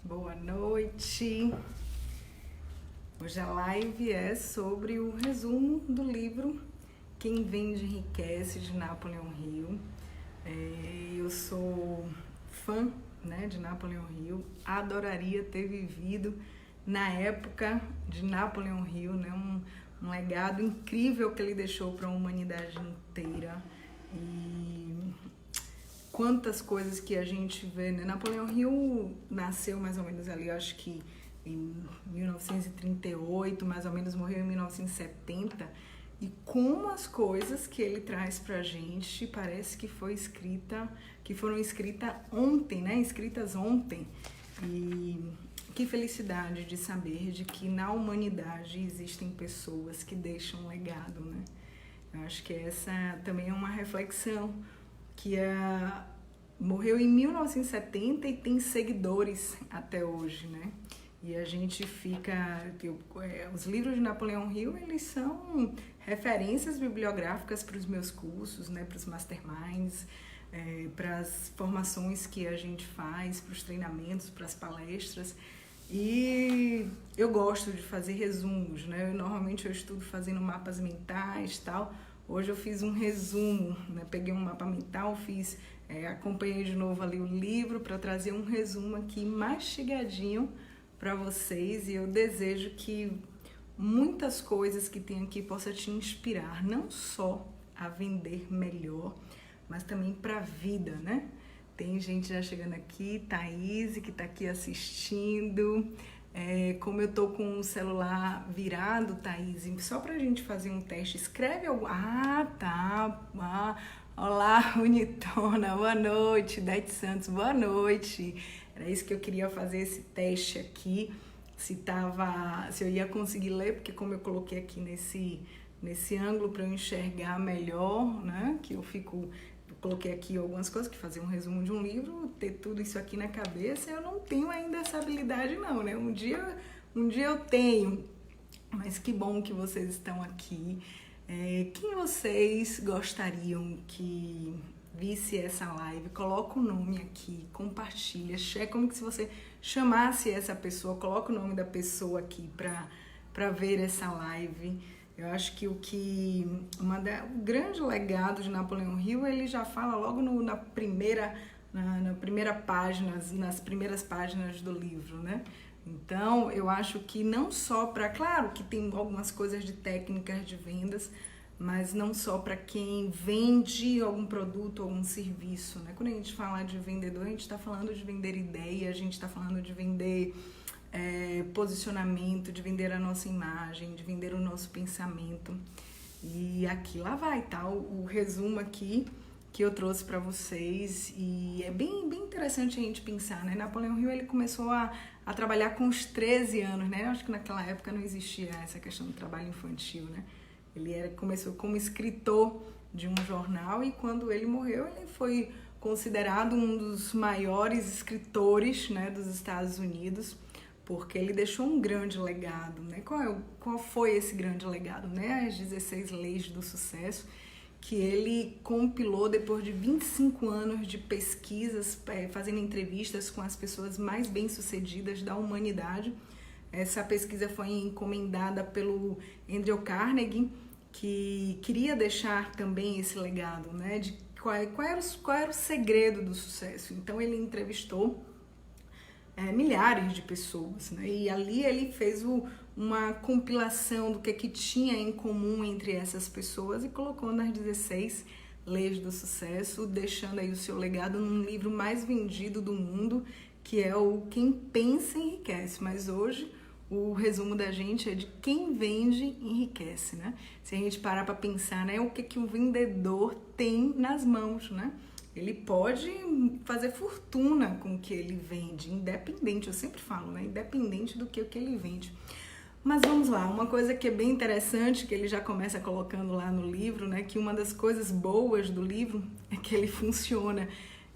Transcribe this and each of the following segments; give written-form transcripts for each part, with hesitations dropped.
Boa noite. Hoje a live é sobre o resumo do livro Quem Vende Enriquece, de Napoleão Hill. Eu sou fã, de Napoleão Hill, adoraria ter vivido na época de Napoleão Hill, um legado incrível que ele deixou para a humanidade inteira. E quantas coisas que a gente vê, Napoleão Hill nasceu mais ou menos ali, eu acho que em 1938, mais ou menos morreu em 1970, e como as coisas que ele traz pra gente parece que foram escritas ontem, escritas ontem. E que felicidade de saber de que na humanidade existem pessoas que deixam um legado, Eu acho que essa também é uma reflexão, que morreu em 1970 e tem seguidores até hoje, E a gente os livros de Napoleão Hill, eles são referências bibliográficas para os meus cursos, para os masterminds, para as formações que a gente faz, para os treinamentos, para as palestras. E eu gosto de fazer resumos, Normalmente eu estudo fazendo mapas mentais e tal. Hoje eu fiz um resumo, Peguei um mapa mental, acompanhei de novo ali o livro para trazer um resumo aqui mastigadinho para vocês. E eu desejo que muitas coisas que tem aqui possam te inspirar, não só a vender melhor, mas também para a vida, Tem gente já chegando aqui, Thaís, que está aqui assistindo. Como eu tô com o celular virado, Thaís, só pra gente fazer um teste, escreve algo. Tá. Olá, bonitona, boa noite. Dete Santos, boa noite. Era isso que eu queria fazer, esse teste aqui, se eu ia conseguir ler, porque como eu coloquei aqui nesse ângulo para eu enxergar melhor, Que eu coloquei aqui algumas coisas, que fazer um resumo de um livro, ter tudo isso aqui na cabeça, eu não tenho ainda essa habilidade não, Um dia eu tenho, mas que bom que vocês estão aqui. Quem vocês gostariam que visse essa live? Coloca o nome aqui, compartilha, como que se você chamasse essa pessoa, coloca o nome da pessoa aqui para ver essa live. Eu acho que o grande legado de Napoleão Hill, ele já fala logo na primeira página, nas primeiras páginas do livro, Então, eu acho que não só claro que tem algumas coisas de técnicas de vendas, mas não só para quem vende algum produto, algum serviço, Quando a gente fala de vendedor, a gente está falando de vender ideia, a gente está falando de vender posicionamento, de vender a nossa imagem, de vender o nosso pensamento. E aqui lá vai, tá? O resumo aqui que eu trouxe para vocês, e é bem interessante a gente pensar, Napoleão Hill, ele começou a trabalhar com os 13 anos, Eu acho que naquela época não existia essa questão do trabalho infantil, Ele começou como escritor de um jornal, e quando ele morreu, ele foi considerado um dos maiores escritores, dos Estados Unidos, porque ele deixou um grande legado, Qual foi esse grande legado, As 16 leis do sucesso, que ele compilou depois de 25 anos de pesquisas, fazendo entrevistas com as pessoas mais bem-sucedidas da humanidade. Essa pesquisa foi encomendada pelo Andrew Carnegie, que queria deixar também esse legado, de qual era o segredo do sucesso. Então ele entrevistou milhares de pessoas, E ali ele fez uma compilação do que tinha em comum entre essas pessoas e colocou nas 16 leis do sucesso, deixando aí o seu legado num livro mais vendido do mundo, que é o Quem Pensa Enriquece. Mas hoje o resumo da gente é de quem vende enriquece, Se a gente parar para pensar, o que o vendedor tem nas mãos, Ele pode fazer fortuna com o que ele vende, independente, eu sempre falo, independente do que ele vende. Mas vamos lá, uma coisa que é bem interessante, que ele já começa colocando lá no livro, que uma das coisas boas do livro é que ele funciona.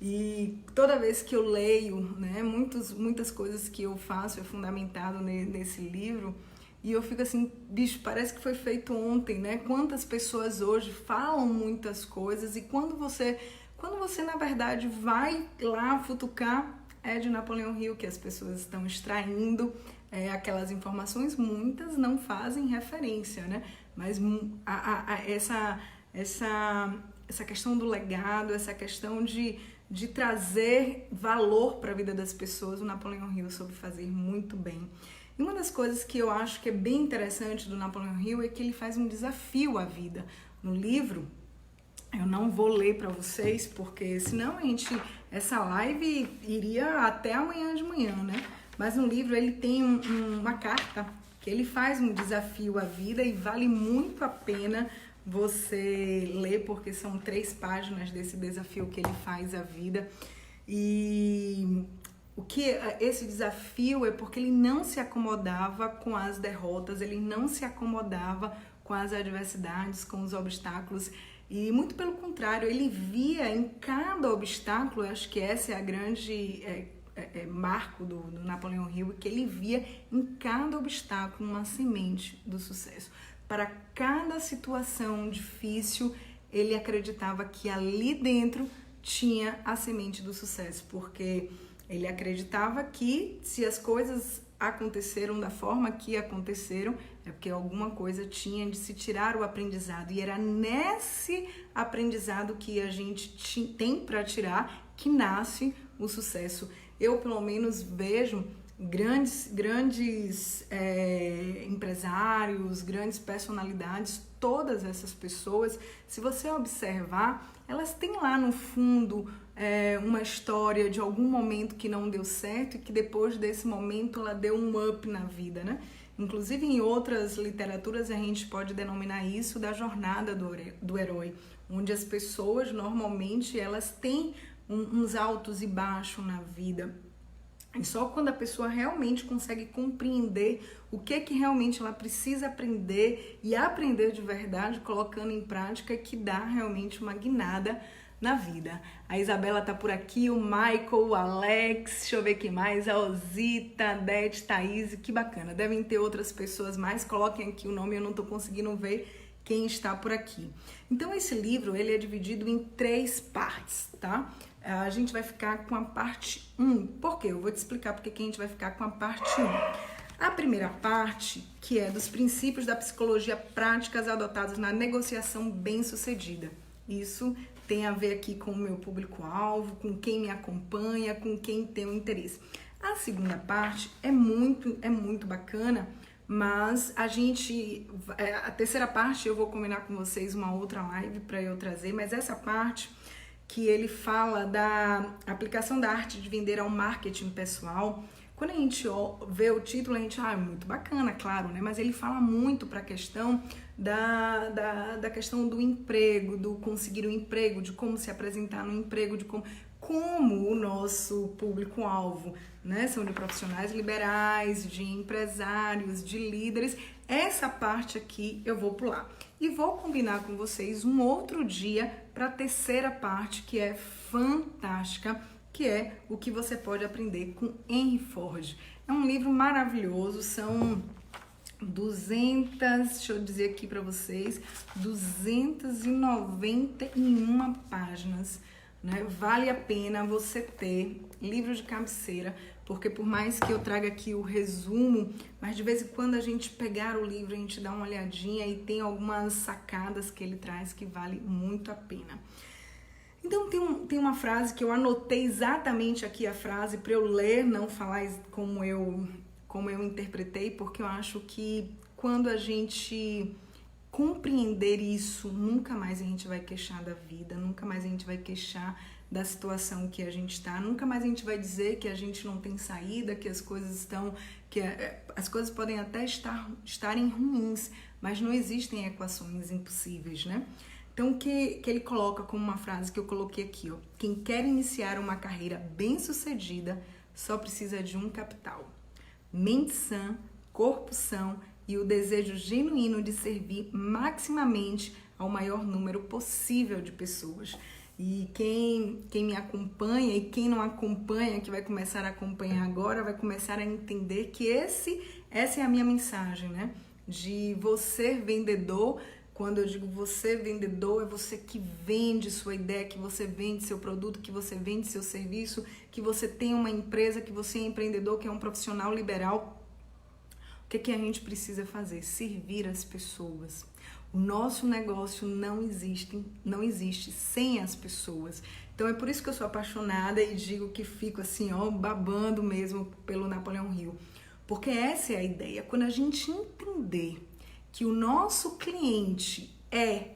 E toda vez que eu leio, muitas coisas que eu faço é fundamentado nesse livro, e eu fico assim, bicho, parece que foi feito ontem, Quantas pessoas hoje falam muitas coisas, e quando você na verdade vai lá futucar, é de Napoleão Hill, que as pessoas estão extraindo aquelas informações, muitas não fazem referência, né? Mas essa questão do legado, essa questão de trazer valor para a vida das pessoas, o Napoleão Hill soube fazer muito bem. E uma das coisas que eu acho que é bem interessante do Napoleão Hill é que ele faz um desafio à vida. No livro, eu não vou ler para vocês, porque senão essa live iria até amanhã de manhã, né? Mas no livro ele tem uma carta que ele faz um desafio à vida e vale muito a pena você ler, porque são 3 páginas desse desafio que ele faz à vida. E o que esse desafio é porque ele não se acomodava com as derrotas, ele não se acomodava com as adversidades, com os obstáculos, e muito pelo contrário, ele via em cada obstáculo, acho que essa é a grande marco do Napoleão Hill, que ele via em cada obstáculo uma semente do sucesso. Para cada situação difícil, ele acreditava que ali dentro tinha a semente do sucesso, porque ele acreditava que se as coisas aconteceram da forma que aconteceram, é porque alguma coisa tinha de se tirar o aprendizado. E era nesse aprendizado que a gente tem para tirar que nasce o sucesso. Eu, pelo menos, vejo grandes empresários, grandes personalidades, todas essas pessoas, se você observar, elas têm lá no fundo uma história de algum momento que não deu certo e que depois desse momento ela deu um up na vida, né? Inclusive em outras literaturas a gente pode denominar isso da jornada do herói, onde as pessoas normalmente elas têm uns altos e baixos na vida. E só quando a pessoa realmente consegue compreender o que realmente ela precisa aprender e aprender de verdade, colocando em prática, que dá realmente uma guinada na vida. A Isabela tá por aqui, o Michael, o Alex, deixa eu ver quem mais, a Osita, a Dete, Thaís, que bacana. Devem ter outras pessoas mais, coloquem aqui o nome, eu não tô conseguindo ver quem está por aqui. Então esse livro, ele é dividido em 3 partes, tá? A gente vai ficar com a parte 1. Por quê? Eu vou te explicar porque que a gente vai ficar com a parte 1. A primeira parte, que é dos princípios da psicologia práticas adotados na negociação bem-sucedida. Isso tem a ver aqui com o meu público-alvo, com quem me acompanha, com quem tem um interesse. A segunda parte é muito bacana, mas a terceira parte eu vou combinar com vocês uma outra live para eu trazer, mas essa parte que ele fala da aplicação da arte de vender ao marketing pessoal. Quando a gente vê o título, a gente, é muito bacana, claro, né? Mas ele fala muito para a questão da questão do emprego, do conseguir um emprego, de como se apresentar no emprego, de como o nosso público-alvo, né? São de profissionais liberais, de empresários, de líderes. Essa parte aqui eu vou pular. E vou combinar com vocês um outro dia para a terceira parte, que é fantástica, que é o que você pode aprender com Henry Ford. É um livro maravilhoso, são deixa eu dizer aqui para vocês, 291 páginas, né? Vale a pena você ter livro de cabeceira, porque por mais que eu traga aqui o resumo, mas de vez em quando a gente pegar o livro, a gente dá uma olhadinha e tem algumas sacadas que ele traz que vale muito a pena. Então tem uma frase que eu anotei exatamente aqui a frase para eu ler, não falar como eu interpretei, porque eu acho que quando a gente compreender isso, nunca mais a gente vai queixar da vida, nunca mais a gente vai queixar da situação que a gente está, nunca mais a gente vai dizer que a gente não tem saída, que as coisas as coisas podem até estarem ruins, mas não existem equações impossíveis, né? Então, o que ele coloca como uma frase que eu coloquei aqui, ó: quem quer iniciar uma carreira bem-sucedida só precisa de um capital: mente sã, corpo são e o desejo genuíno de servir maximamente ao maior número possível de pessoas. E quem me acompanha e quem não acompanha, que vai começar a acompanhar agora, vai começar a entender que essa é a minha mensagem, né? De você, vendedor, Quando eu digo você vendedor, é você que vende sua ideia, que você vende seu produto, que você vende seu serviço, que você tem uma empresa, que você é empreendedor, que é um profissional liberal. O que a gente precisa fazer? Servir as pessoas. O nosso negócio não existe sem as pessoas. Então é por isso que eu sou apaixonada e digo que fico assim, ó, babando mesmo pelo Napoleão Hill. Porque essa é a ideia. Quando a gente entender que o nosso cliente é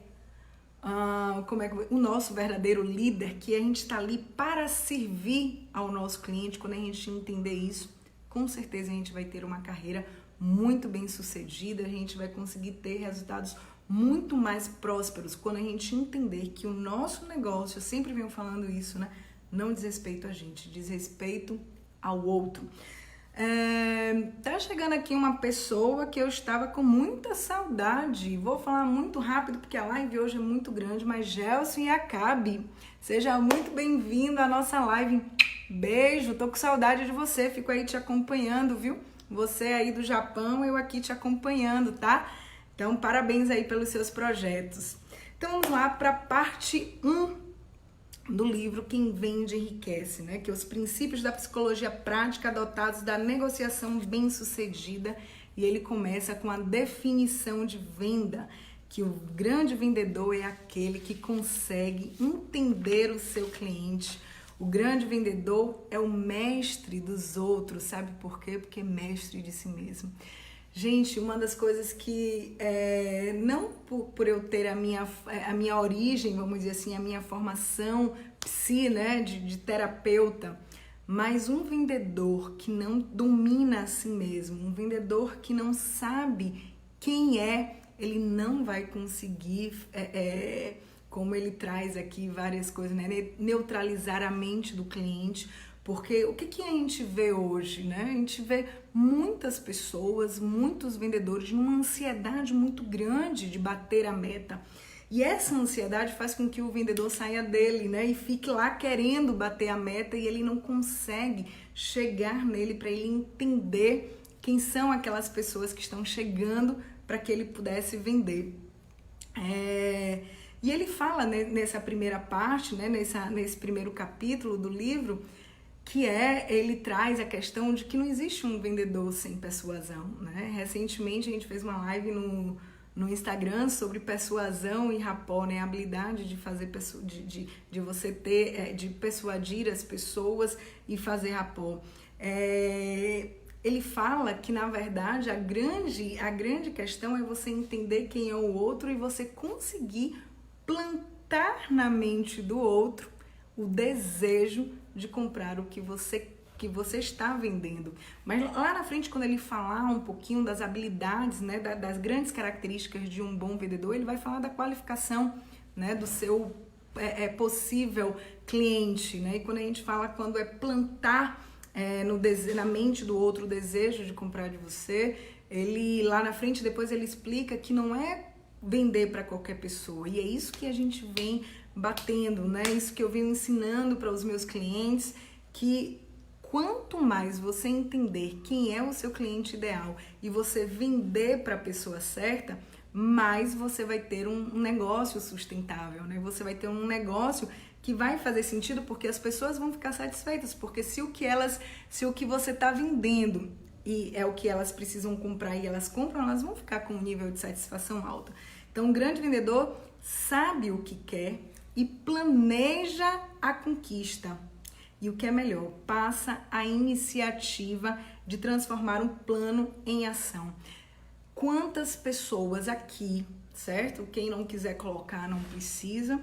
o nosso verdadeiro líder, que a gente está ali para servir ao nosso cliente, quando a gente entender isso, com certeza a gente vai ter uma carreira muito bem sucedida, a gente vai conseguir ter resultados muito mais prósperos quando a gente entender que o nosso negócio, eu sempre venho falando isso, né? Não diz respeito a gente, diz respeito ao outro. Tá chegando aqui uma pessoa que eu estava com muita saudade. Vou falar muito rápido porque a live hoje é muito grande, mas Gelson e Acabe, seja muito bem-vindo à nossa live. Beijo, tô com saudade de você, fico aí te acompanhando, viu? Você aí do Japão, eu aqui te acompanhando, tá? Então, parabéns aí pelos seus projetos. Então, vamos lá para a parte 1 do livro Quem Vende Enriquece, né? Que é os princípios da psicologia prática adotados da negociação bem-sucedida. E ele começa com a definição de venda, que o grande vendedor é aquele que consegue entender o seu cliente. O grande vendedor é o mestre dos outros, sabe por quê? Porque é mestre de si mesmo. Gente, uma das coisas que, não por eu ter a minha origem, vamos dizer assim, a minha formação né, de terapeuta, mas um vendedor que não domina a si mesmo, um vendedor que não sabe quem é, ele não vai conseguir, como ele traz aqui várias coisas, né, neutralizar a mente do cliente. Porque o que a gente vê hoje, né? A gente vê muitas pessoas, muitos vendedores numa ansiedade muito grande de bater a meta. E essa ansiedade faz com que o vendedor saia dele, né? E fique lá querendo bater a meta e ele não consegue chegar nele para ele entender quem são aquelas pessoas que estão chegando para que ele pudesse vender. E ele fala, né, nessa primeira parte, né, nesse primeiro capítulo do livro, que ele traz a questão de que não existe um vendedor sem persuasão, né? Recentemente a gente fez uma live no Instagram sobre persuasão e rapport, né? A habilidade de fazer de você ter, de persuadir as pessoas e fazer rapport. Ele fala que, na verdade, a grande questão é você entender quem é o outro e você conseguir plantar na mente do outro o desejo de comprar o que você está vendendo. Mas lá na frente, quando ele falar um pouquinho das habilidades, né, das grandes características de um bom vendedor, ele vai falar da qualificação, né, do seu possível cliente, né? E quando a gente fala quando é plantar na mente do outro o desejo de comprar de você, ele lá na frente depois ele explica que não é vender para qualquer pessoa. E é isso que a gente vem batendo, né? Isso que eu venho ensinando para os meus clientes, que quanto mais você entender quem é o seu cliente ideal e você vender para a pessoa certa, mais você vai ter um negócio sustentável, né? Você vai ter um negócio que vai fazer sentido, porque as pessoas vão ficar satisfeitas, porque se o que você está vendendo e é o que elas precisam comprar e elas compram, elas vão ficar com um nível de satisfação alta. Então, um grande vendedor sabe o que quer e planeja a conquista. E o que é melhor, passa a iniciativa de transformar um plano em ação. Quantas pessoas aqui, certo? Quem não quiser colocar não precisa.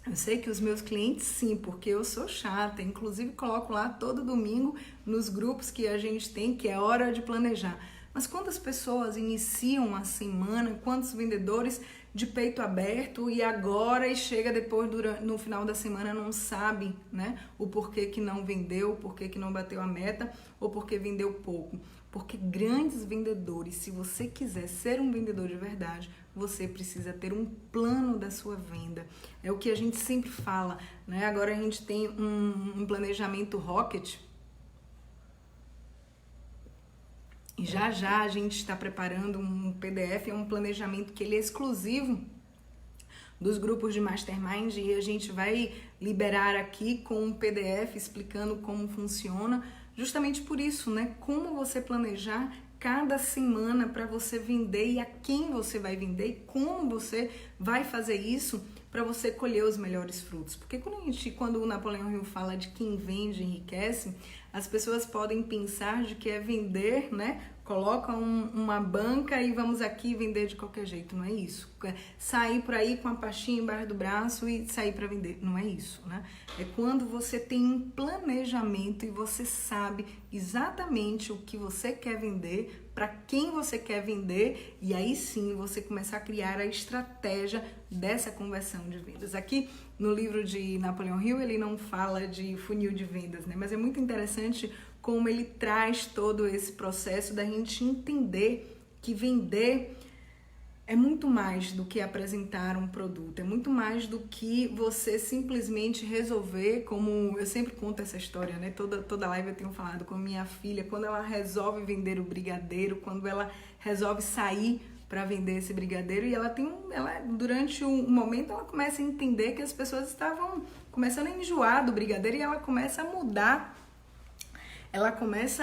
Eu sei que os meus clientes sim, porque eu sou chata, inclusive coloco lá todo domingo nos grupos que a gente tem, que é hora de planejar. Mas quantas pessoas iniciam a semana, quantos vendedores de peito aberto e agora e chega depois no final da semana não sabe, né, o porquê que não vendeu, o porquê que não bateu a meta ou porque vendeu pouco. Porque grandes vendedores, se você quiser ser um vendedor de verdade, você precisa ter um plano da sua venda. É o que a gente sempre fala, né? Agora a gente tem um planejamento Rocket. E já já a gente está preparando um PDF, é um planejamento que ele é exclusivo dos grupos de Mastermind e a gente vai liberar aqui com um PDF explicando como funciona, justamente por isso, né? Como você planejar cada semana para você vender e a quem você vai vender e como você vai fazer isso para você colher os melhores frutos. Porque quando o Napoleão Hill fala de quem vende enriquece, as pessoas podem pensar de que é vender, né? Coloca uma banca e vamos aqui vender de qualquer jeito. Não é isso. Sair por aí com a pastinha embaixo do braço e sair para vender. Não é isso, né? É quando você tem um planejamento e você sabe exatamente o que você quer vender, para quem você quer vender, e aí sim você começar a criar a estratégia dessa conversão de vendas. Aqui no livro de Napoleão Hill ele não fala de funil de vendas, né? Mas é muito interessante como ele traz todo esse processo da gente entender que vender é muito mais do que apresentar um produto, é muito mais do que você simplesmente resolver, como eu sempre conto essa história, né? Toda live eu tenho falado com minha filha, quando ela resolve vender o brigadeiro, quando ela resolve sair para vender esse brigadeiro e ela durante um momento ela começa a entender que as pessoas estavam começando a enjoar do brigadeiro e ela começa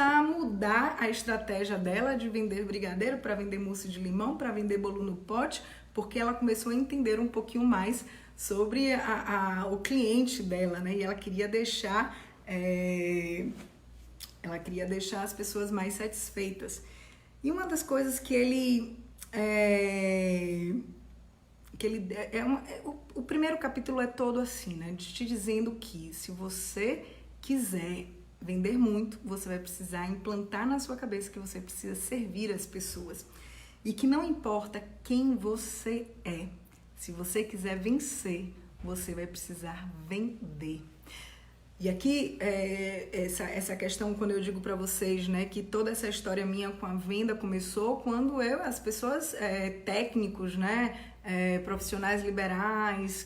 a mudar a estratégia dela de vender brigadeiro para vender mousse de limão, para vender bolo no pote, porque ela começou a entender um pouquinho mais sobre o cliente dela, né? E ela queria deixar as pessoas mais satisfeitas. E uma das coisas que o primeiro capítulo é todo assim, né? De te dizendo que se você quiser vender muito, você vai precisar implantar na sua cabeça que você precisa servir as pessoas. E que não importa quem você é, se você quiser vencer, você vai precisar vender. E aqui, essa questão, quando eu digo para vocês, né, que toda essa história minha com a venda começou quando as pessoas, técnicos, né, profissionais liberais,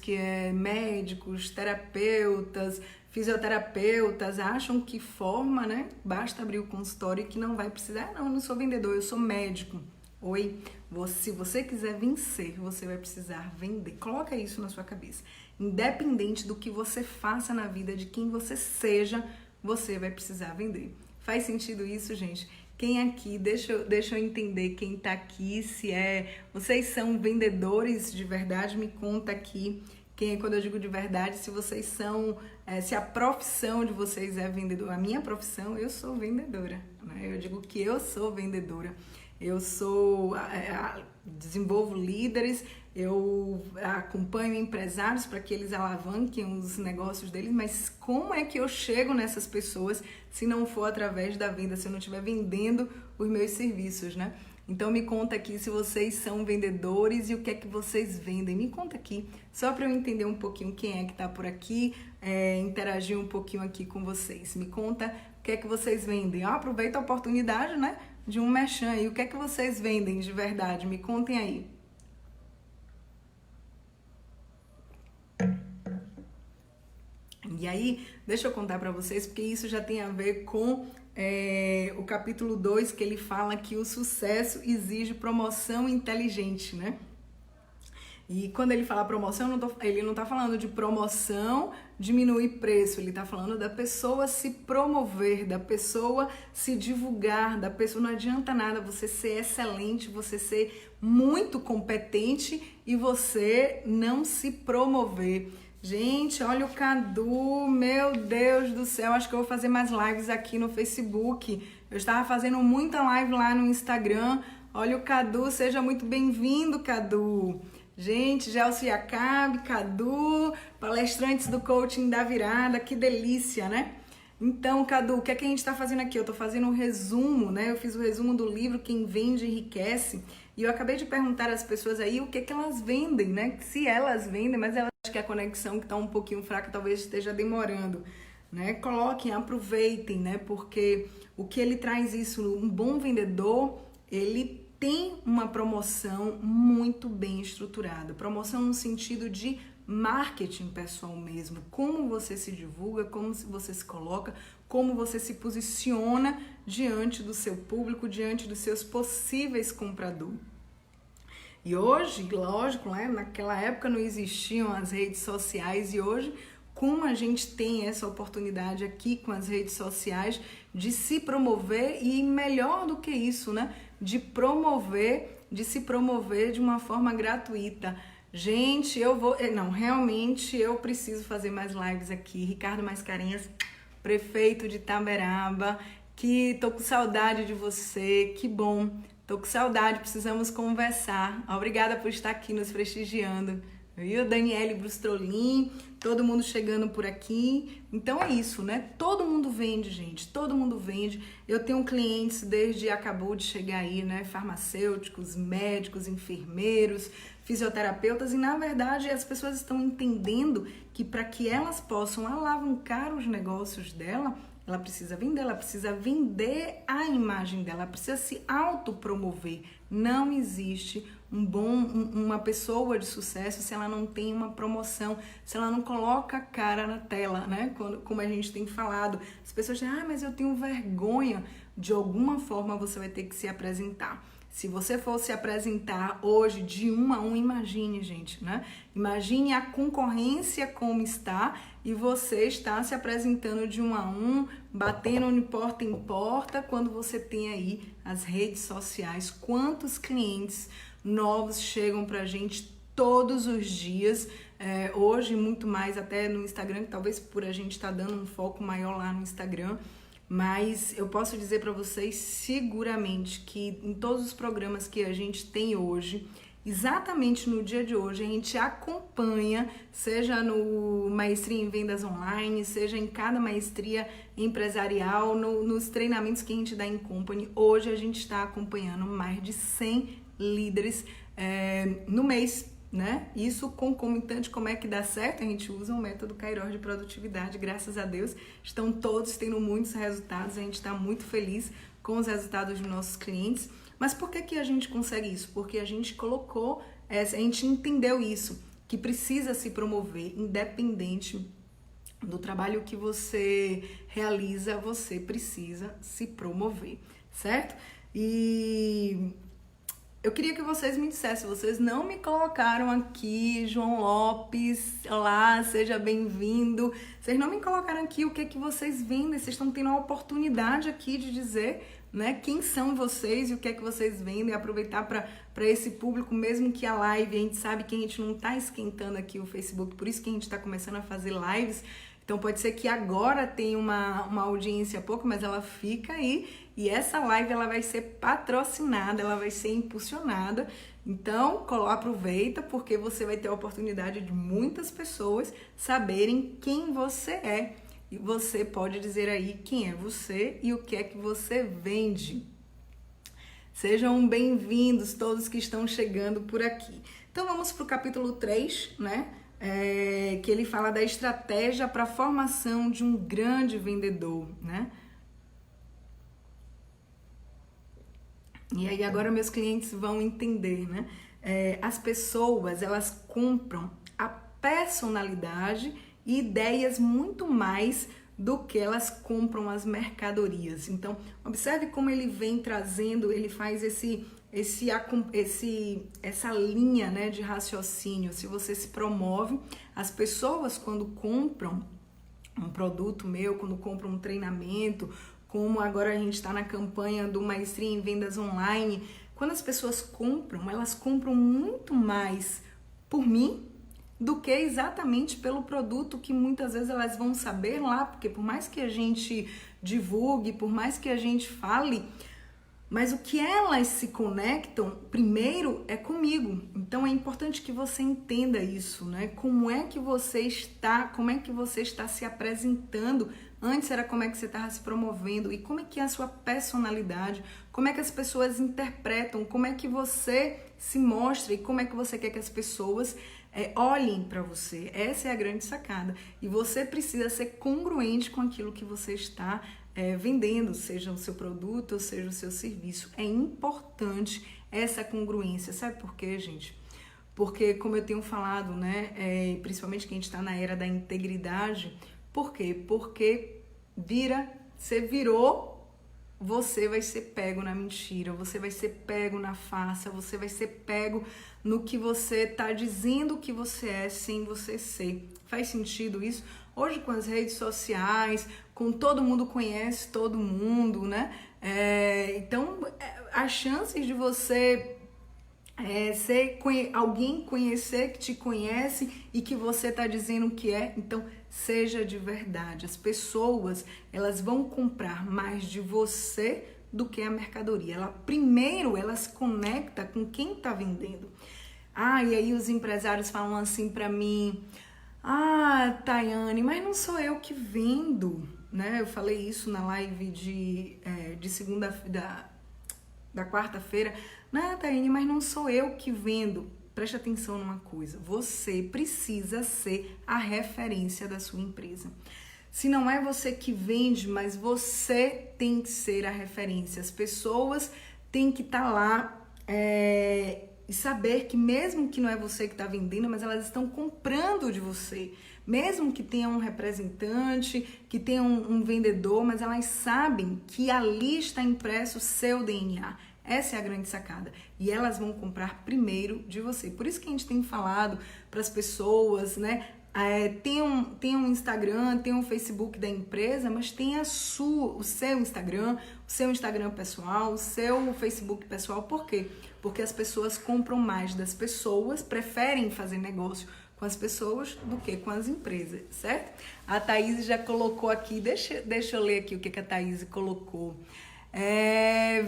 médicos, terapeutas, fisioterapeutas, acham que forma, né, basta abrir o consultório e que não vai precisar, não, eu não sou vendedor, eu sou médico. Oi, se você quiser vencer, você vai precisar vender. Coloca isso na sua cabeça. Independente do que você faça na vida, de quem você seja, você vai precisar vender. Faz sentido isso, gente? Quem aqui, deixa eu entender quem tá aqui, vocês são vendedores de verdade, me conta aqui. Quando eu digo de verdade, se vocês são, se a profissão de vocês é vendedor. A minha profissão, eu sou vendedora, né? Eu digo que eu sou vendedora. Eu desenvolvo líderes, eu acompanho empresários para que eles alavanquem os negócios deles, mas como é que eu chego nessas pessoas se não for através da venda, se eu não estiver vendendo os meus serviços, né? Então me conta aqui se vocês são vendedores e o que é que vocês vendem. Me conta aqui, só para eu entender um pouquinho quem é que está por aqui, interagir um pouquinho aqui com vocês. Me conta o que é que vocês vendem. Aproveita a oportunidade, né, de um merchan aí. O que é que vocês vendem de verdade? Me contem aí. E aí, deixa eu contar para vocês, porque isso já tem a ver com o capítulo 2, que ele fala que o sucesso exige promoção inteligente, né? E quando ele fala promoção, ele não tá falando de promoção, diminuir preço, ele tá falando da pessoa se promover, da pessoa se divulgar, da pessoa, não adianta nada você ser excelente, você ser muito competente e você não se promover. Gente, olha o Cadu, meu Deus do céu, acho que eu vou fazer mais lives aqui no Facebook. Eu estava fazendo muita live lá no Instagram. Olha o Cadu, seja muito bem-vindo, Cadu. Gente, Gelson Iacabe, Cadu, palestrantes do Coaching da Virada, que delícia, né? Então, Cadu, o que é que a gente está fazendo aqui? Eu estou fazendo um resumo, né? Eu fiz o resumo do livro Quem Vende Enriquece. E eu acabei de perguntar às pessoas aí o que é que elas vendem, né? Se elas vendem, mas elas acham que a conexão que está um pouquinho fraca talvez esteja demorando, né? Coloquem, aproveitem, né? Porque o que ele traz isso, um bom vendedor, ele tem uma promoção muito bem estruturada. Promoção no sentido de marketing pessoal mesmo, como você se divulga, como você se coloca, como você se posiciona diante do seu público, diante dos seus possíveis compradores. E hoje, lógico, né, naquela época não existiam as redes sociais, e hoje, como a gente tem essa oportunidade aqui com as redes sociais de se promover, e melhor do que isso, né, de se promover de uma forma gratuita. Gente, realmente eu preciso fazer mais lives aqui. Ricardo Mascarenhas, prefeito de Itaberaba, que tô com saudade de você, que bom. Tô com saudade, precisamos conversar. Obrigada por estar aqui nos prestigiando. Viu? Daniele Brustrolin, todo mundo chegando por aqui. Então é isso, né? Todo mundo vende, gente. Todo mundo vende. Eu tenho clientes acabou de chegar aí, né? Farmacêuticos, médicos, enfermeiros, fisioterapeutas. E na verdade as pessoas estão entendendo que para que elas possam alavancar os negócios dela, ela precisa vender a imagem dela, ela precisa se autopromover. Não existe uma pessoa de sucesso se ela não tem uma promoção, se ela não coloca a cara na tela, né? Como a gente tem falado, as pessoas dizem, mas eu tenho vergonha. De alguma forma você vai ter que se apresentar. Se você for se apresentar hoje de 1 a 1, imagine, gente, né? Imagine a concorrência como está e você está se apresentando de 1 a 1, batendo de porta em porta, quando você tem aí as redes sociais. Quantos clientes novos chegam pra gente todos os dias, hoje muito mais até no Instagram, talvez por a gente estar dando um foco maior lá no Instagram. Mas eu posso dizer para vocês seguramente que em todos os programas que a gente tem hoje, exatamente no dia de hoje, a gente acompanha, seja no Maestria em Vendas Online, seja em cada maestria empresarial, nos treinamentos que a gente dá em Company. Hoje a gente está acompanhando mais de 100 líderes no mês, né? Isso concomitante, como é que dá certo? A gente usa um método Kairos de produtividade, graças a Deus, estão todos tendo muitos resultados, a gente está muito feliz com os resultados dos nossos clientes. Mas por que a gente consegue isso? Porque a gente a gente entendeu isso, que precisa se promover, independente do trabalho que você realiza, você precisa se promover, certo? E eu queria que vocês me dissessem, vocês não me colocaram aqui, João Lopes, olá, seja bem-vindo. Vocês não me colocaram aqui o que vocês vendem, vocês estão tendo a oportunidade aqui de dizer, né, quem são vocês e o que vocês vendem, aproveitar para esse público, mesmo que a live, a gente sabe que a gente não está esquentando aqui o Facebook, por isso que a gente está começando a fazer lives. Então pode ser que agora tenha uma audiência pouco, mas ela fica aí. E essa live ela vai ser patrocinada, ela vai ser impulsionada. Então aproveita, porque você vai ter a oportunidade de muitas pessoas saberem quem você é. E você pode dizer aí quem é você e o que é que você vende. Sejam bem-vindos todos que estão chegando por aqui. Então vamos para o capítulo 3, né? Que ele fala da estratégia para a formação de um grande vendedor, né? E aí agora meus clientes vão entender, né? As pessoas, elas compram a personalidade e ideias muito mais do que elas compram as mercadorias. Então, observe como ele vem trazendo, ele faz essa linha, né, de raciocínio. Se você se promove, as pessoas quando compram um produto meu, quando compram um treinamento, como agora a gente está na campanha do Maestria em Vendas Online, quando as pessoas compram, elas compram muito mais por mim do que exatamente pelo produto, que muitas vezes elas vão saber lá, porque por mais que a gente divulgue, por mais que a gente fale, mas o que elas se conectam primeiro é comigo. Então é importante que você entenda isso, né? Como é que você está se apresentando. Antes era como é que você estava se promovendo e como é que é a sua personalidade, como é que as pessoas interpretam, como é que você se mostra e como é que você quer que as pessoas olhem para você. Essa é a grande sacada. E você precisa ser congruente com aquilo que você está vendendo, seja o seu produto ou seja o seu serviço. É importante essa congruência. Sabe por quê, gente? Porque, como eu tenho falado, né, principalmente que a gente está na era da integridade, por quê? Porque você virou, você vai ser pego na mentira, você vai ser pego na farsa, você vai ser pego no que você está dizendo que você é sem você ser. Faz sentido isso? Hoje com as redes sociais, com todo mundo conhece todo mundo, né? Então, as chances de você alguém conhecer que te conhece e que você está dizendo que é, então seja de verdade. As pessoas, elas vão comprar mais de você do que a mercadoria. Primeiro, ela se conecta com quem está vendendo. E aí os empresários falam assim para mim: Tayane, mas não sou eu que vendo, né? Eu falei isso na live de segunda, da quarta-feira. Não, Tayane, mas não sou eu que vendo. Preste atenção numa coisa, você precisa ser a referência da sua empresa. Se não é você que vende, mas você tem que ser a referência. As pessoas têm que estar lá e saber que mesmo que não é você que está vendendo, mas elas estão comprando de você. Mesmo que tenha um representante, que tenha um vendedor, mas elas sabem que ali está impresso o seu DNA. Essa é a grande sacada. E elas vão comprar primeiro de você. Por isso que a gente tem falado para as pessoas, né? Tem um Instagram, tem um Facebook da empresa, mas tem o seu Instagram, o seu Instagram pessoal, o seu Facebook pessoal. Por quê? Porque as pessoas compram mais das pessoas, preferem fazer negócio com as pessoas do que com as empresas, certo? A Thaís já colocou aqui, deixa eu ler aqui o que a Thaís colocou.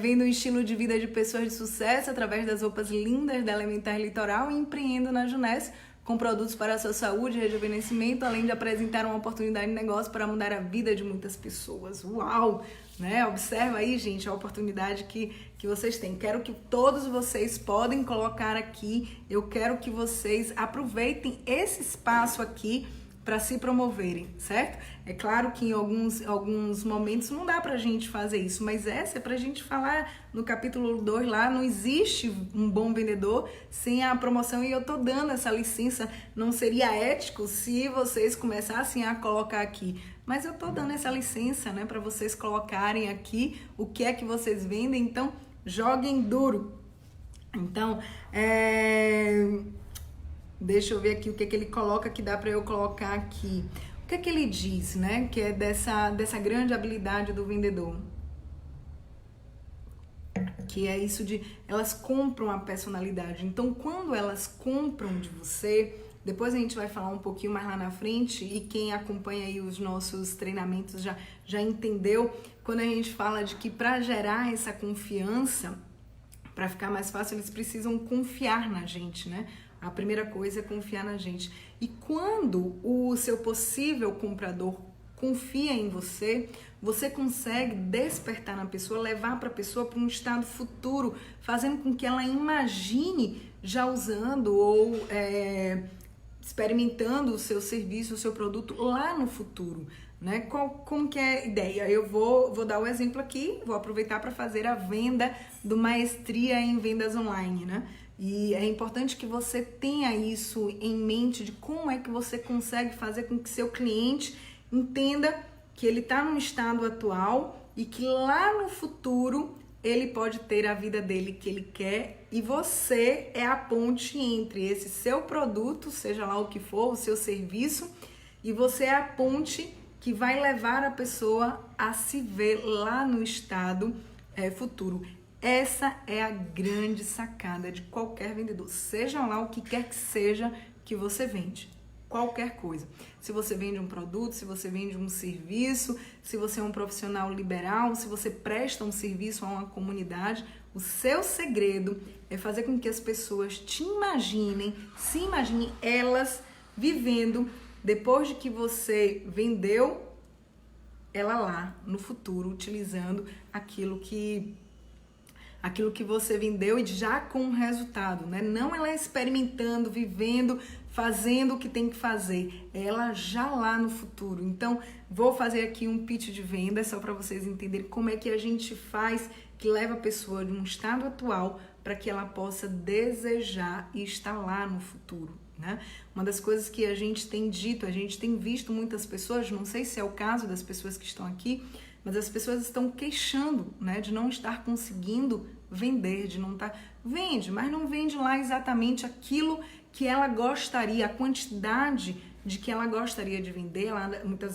Vendo o estilo de vida de pessoas de sucesso através das roupas lindas da Elementar Litoral e empreendo na Juness com produtos para a sua saúde e rejuvenescimento, além de apresentar uma oportunidade de negócio para mudar a vida de muitas pessoas. Uau! Né? Observa aí, gente, a oportunidade que vocês têm. Quero que todos vocês podem colocar aqui, eu quero que vocês aproveitem esse espaço aqui para se promoverem, certo? É claro que em alguns momentos não dá pra gente fazer isso, mas essa é pra gente falar no capítulo 2 lá, não existe um bom vendedor sem a promoção, e eu tô dando essa licença, não seria ético se vocês começassem a colocar aqui, mas eu tô dando essa licença, né, para vocês colocarem aqui o que é que vocês vendem, então joguem duro. Então, deixa eu ver aqui o que ele coloca que dá para eu colocar aqui. O que ele diz, né? Que é dessa grande habilidade do vendedor. Que é isso de elas compram a personalidade. Então, quando elas compram de você, depois a gente vai falar um pouquinho mais lá na frente, e quem acompanha aí os nossos treinamentos já entendeu, quando a gente fala de que para gerar essa confiança, para ficar mais fácil, eles precisam confiar na gente, né? A primeira coisa é confiar na gente. E quando o seu possível comprador confia em você, você consegue despertar na pessoa, levar para a pessoa para um estado futuro, fazendo com que ela imagine já usando ou experimentando o seu serviço, o seu produto lá no futuro. Né? Como que é a ideia? Eu vou dar o exemplo aqui, vou aproveitar para fazer a venda do Maestria em Vendas Online, né? E é importante que você tenha isso em mente de como é que você consegue fazer com que seu cliente entenda que ele está no estado atual e que lá no futuro ele pode ter a vida dele que ele quer, e você é a ponte entre esse seu produto, seja lá o que for, o seu serviço, e você é a ponte que vai levar a pessoa a se ver lá no estado futuro. Essa é a grande sacada de qualquer vendedor, seja lá o que quer que seja que você vende, qualquer coisa. Se você vende um produto, se você vende um serviço, se você é um profissional liberal, se você presta um serviço a uma comunidade, o seu segredo é fazer com que as pessoas te imaginem, se imaginem elas vivendo depois de que você vendeu ela lá no futuro, utilizando aquilo que você vendeu e já com resultado, né? Não ela experimentando, vivendo, fazendo o que tem que fazer, ela já lá no futuro. Então, vou fazer aqui um pitch de venda só para vocês entenderem como é que a gente faz, que leva a pessoa de um estado atual para que ela possa desejar e estar lá no futuro, né? Uma das coisas que a gente tem dito, a gente tem visto muitas pessoas, não sei se é o caso das pessoas que estão aqui, mas as pessoas estão queixando, né, de não estar conseguindo vender, de não estar... Vende, mas não vende lá exatamente aquilo que ela gostaria, a quantidade de que ela gostaria de vender.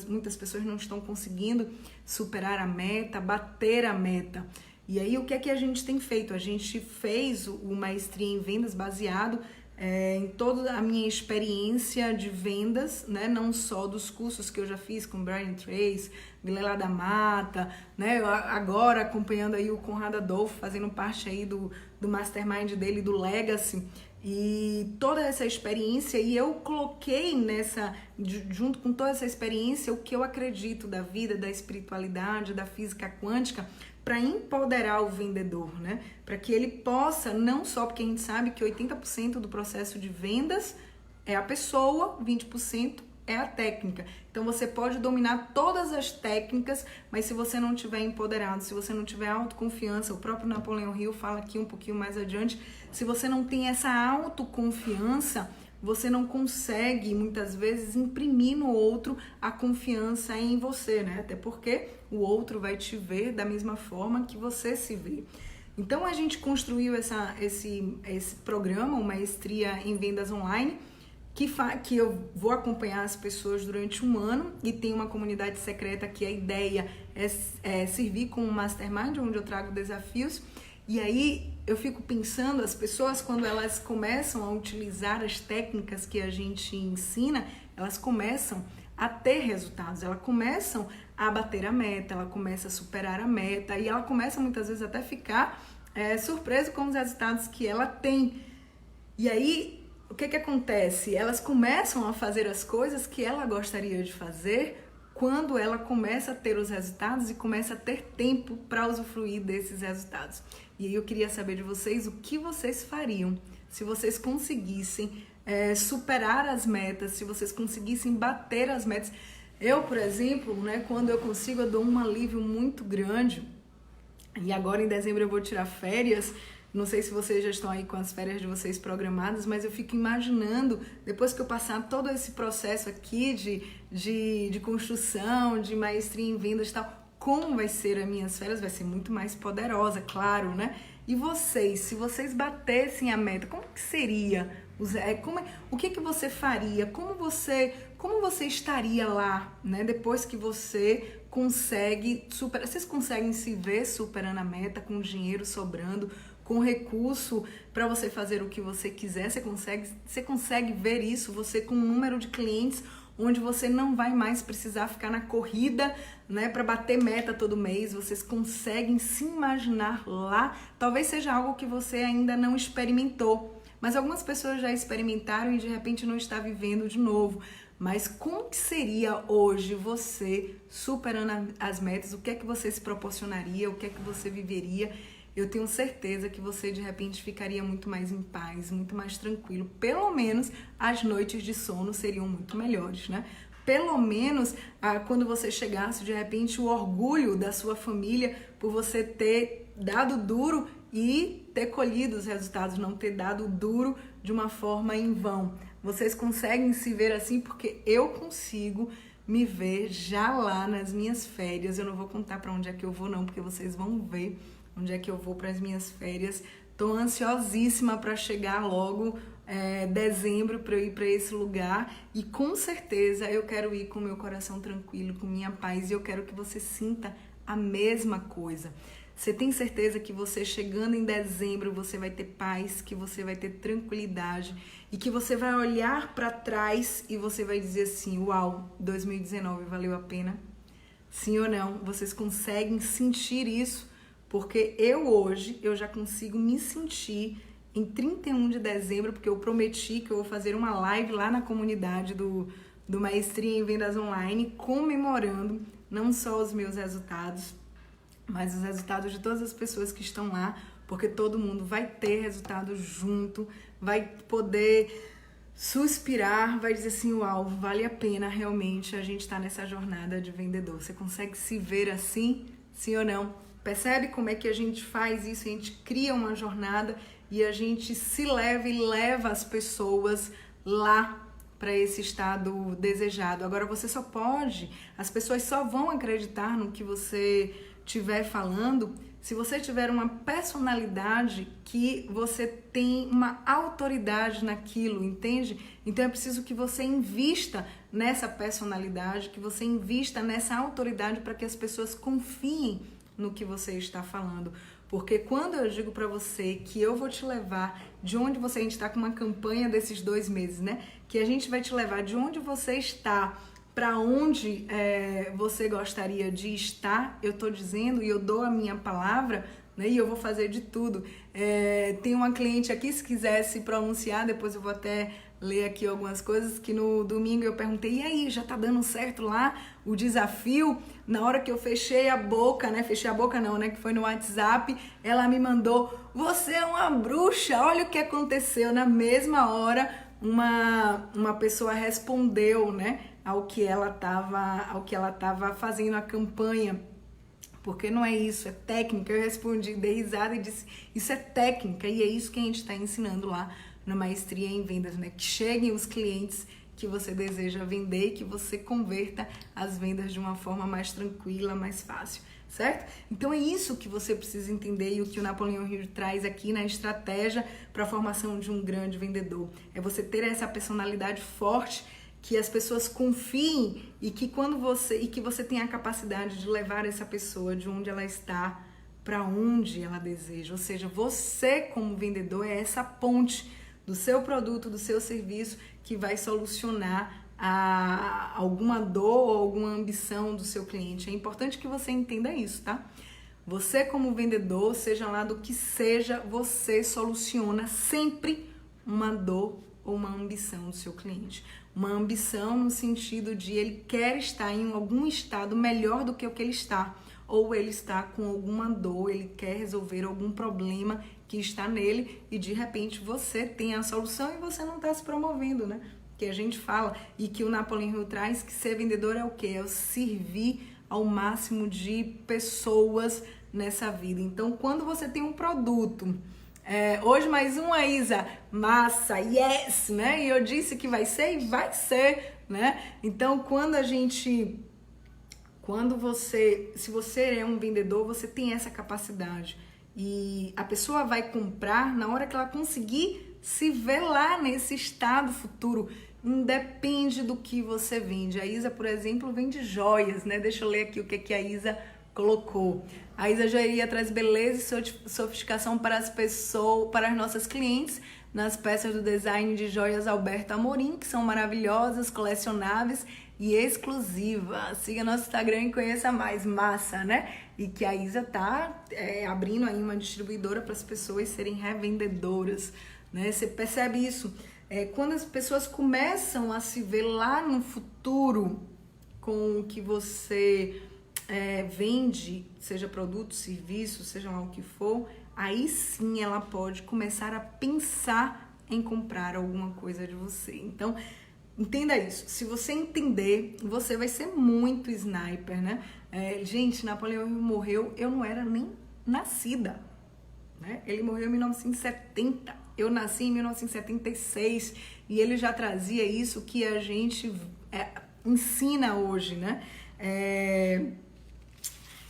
Muitas pessoas não estão conseguindo superar a meta, bater a meta. E aí, o que é que a gente tem feito? A gente fez o Maestria em Vendas baseado em toda a minha experiência de vendas, né? Não só dos cursos que eu já fiz com Brian Tracy, Vilela da Mata, né? Eu agora acompanhando aí o Conrado Adolfo, fazendo parte aí do mastermind dele, do Legacy, e toda essa experiência, e eu coloquei junto com toda essa experiência, o que eu acredito da vida, da espiritualidade, da física quântica, para empoderar o vendedor, né? Para que ele possa, não só porque a gente sabe que 80% do processo de vendas é a pessoa, 20% é a técnica. Então você pode dominar todas as técnicas, mas se você não tiver empoderado, se você não tiver autoconfiança, o próprio Napoleão Hill fala aqui um pouquinho mais adiante, se você não tem essa autoconfiança, você não consegue, muitas vezes, imprimir no outro a confiança em você, né? Até porque o outro vai te ver da mesma forma que você se vê. Então, a gente construiu esse programa, uma Maestria em Vendas Online, que eu vou acompanhar as pessoas durante um ano, e tem uma comunidade secreta que a ideia é servir como um mastermind, onde eu trago desafios. E aí eu fico pensando, as pessoas, quando elas começam a utilizar as técnicas que a gente ensina, elas começam a ter resultados, elas começam a bater a meta, ela começa a superar a meta, e ela começa muitas vezes até ficar surpresa com os resultados que ela tem. E aí, o que acontece? Elas começam a fazer as coisas que ela gostaria de fazer quando ela começa a ter os resultados e começa a ter tempo para usufruir desses resultados. E aí eu queria saber de vocês o que vocês fariam se vocês conseguissem superar as metas, se vocês conseguissem bater as metas. Eu, por exemplo, né, quando eu consigo, eu dou um alívio muito grande. E agora em dezembro eu vou tirar férias. Não sei se vocês já estão aí com as férias de vocês programadas, mas eu fico imaginando, depois que eu passar todo esse processo aqui de construção, de maestria em vendas e tal, como vai ser as minhas férias? Vai ser muito mais poderosa, claro, né? E vocês, se vocês batessem a meta, como que seria? O que você faria? Como você estaria lá, né? Depois que você consegue superar, vocês conseguem se ver superando a meta, com dinheiro sobrando, com recurso para você fazer o que você quiser? Você consegue ver isso, você com um número de clientes onde você não vai mais precisar ficar na corrida, né, para bater meta todo mês. Vocês conseguem se imaginar lá. Talvez seja algo que você ainda não experimentou, mas algumas pessoas já experimentaram e de repente não está vivendo de novo. Mas como que seria hoje você superando as metas? O que é que você se proporcionaria? O que é que você viveria? Eu tenho certeza que você de repente ficaria muito mais em paz, muito mais tranquilo. Pelo menos as noites de sono seriam muito melhores, né? Pelo menos quando você chegasse, de repente, o orgulho da sua família por você ter dado duro e ter colhido os resultados, não ter dado duro de uma forma em vão. Vocês conseguem se ver assim? Porque eu consigo me ver já lá nas minhas férias. Eu não vou contar para onde é que eu vou não, porque vocês vão ver onde é que eu vou para as minhas férias. Tô ansiosíssima para chegar logo dezembro, para eu ir para esse lugar, e com certeza eu quero ir com meu coração tranquilo, com minha paz, e eu quero que você sinta a mesma coisa. Você tem certeza que você chegando em dezembro você vai ter paz, que você vai ter tranquilidade e que você vai olhar para trás e você vai dizer assim: uau, 2019 valeu a pena? Sim ou não? Vocês conseguem sentir isso? Porque hoje eu já consigo me sentir em 31 de dezembro, porque eu prometi que eu vou fazer uma live lá na comunidade do Maestria em Vendas Online, comemorando não só os meus resultados, mas os resultados de todas as pessoas que estão lá, porque todo mundo vai ter resultado junto, vai poder suspirar, vai dizer assim: uau, vale a pena realmente a gente estar nessa jornada de vendedor. Você consegue se ver assim, sim ou não? Percebe como é que a gente faz isso? A gente cria uma jornada e a gente se leva e leva as pessoas lá para esse estado desejado. Agora as pessoas só vão acreditar no que você estiver falando se você tiver uma personalidade que você tem uma autoridade naquilo, entende? Então é preciso que você invista nessa personalidade, que você invista nessa autoridade para que as pessoas confiem no que você está falando. Porque quando eu digo para você que eu vou te levar de onde você... A gente está com uma campanha desses 2 meses, né? Que a gente vai te levar de onde você está para onde você gostaria de estar. Eu estou dizendo e eu dou a minha palavra, né? E eu vou fazer de tudo. Tem uma cliente aqui, se quiser se pronunciar, depois eu vou até ler aqui algumas coisas, que no domingo eu perguntei, e aí, já tá dando certo lá o desafio? Na hora que eu fechei a boca, né? Fechei a boca não, né? Que foi no WhatsApp, ela me mandou, você é uma bruxa, olha o que aconteceu. Na mesma hora, uma pessoa respondeu, né? Ao que ela tava fazendo a campanha. Porque não é isso, é técnica. Eu respondi, dei risada e disse, isso é técnica, e é isso que a gente está ensinando lá na Maestria em Vendas, né? Que cheguem os clientes que você deseja vender e que você converta as vendas de uma forma mais tranquila, mais fácil, certo? Então é isso que você precisa entender e o que o Napoleão Hill traz aqui na estratégia para a formação de um grande vendedor. É você ter essa personalidade forte, que as pessoas confiem e que você tenha a capacidade de levar essa pessoa de onde ela está para onde ela deseja. Ou seja, você como vendedor é essa ponte do seu produto, do seu serviço, que vai solucionar alguma dor ou alguma ambição do seu cliente. É importante que você entenda isso, tá? Você como vendedor, seja lá do que seja, você soluciona sempre uma dor ou uma ambição do seu cliente. Uma ambição no sentido de ele quer estar em algum estado melhor do que o que ele está, ou ele está com alguma dor, ele quer resolver algum problema que está nele e de repente você tem a solução e você não está se promovendo, né? Que a gente fala e que o Napoleão Hill traz que ser vendedor é o quê? É o servir ao máximo de pessoas nessa vida. Então, quando você tem um produto, hoje mais uma, Isa, massa, yes, né? E eu disse que vai ser e vai ser, né? Então, se você é um vendedor, você tem essa capacidade. E a pessoa vai comprar na hora que ela conseguir se ver lá nesse estado futuro. Independe do que você vende. A Isa, por exemplo, vende joias, né? Deixa eu ler aqui o que a Isa colocou. A Isa Joiaria traz beleza e sofisticação para as pessoas, para as nossas clientes, nas peças do design de joias Alberto Amorim, que são maravilhosas, colecionáveis e exclusivas. Siga nosso Instagram e conheça mais. Massa, né? E que a Isa tá abrindo aí uma distribuidora para as pessoas serem revendedoras, né? Você percebe isso? Quando as pessoas começam a se ver lá no futuro com o que você vende, seja produto, serviço, seja lá o que for, aí sim ela pode começar a pensar em comprar alguma coisa de você. Então, entenda isso. Se você entender, você vai ser muito sniper, né? Gente, Napoleão Hill morreu, eu não era nem nascida, né? Ele morreu em 1970, eu nasci em 1976 e ele já trazia isso que a gente ensina hoje, né?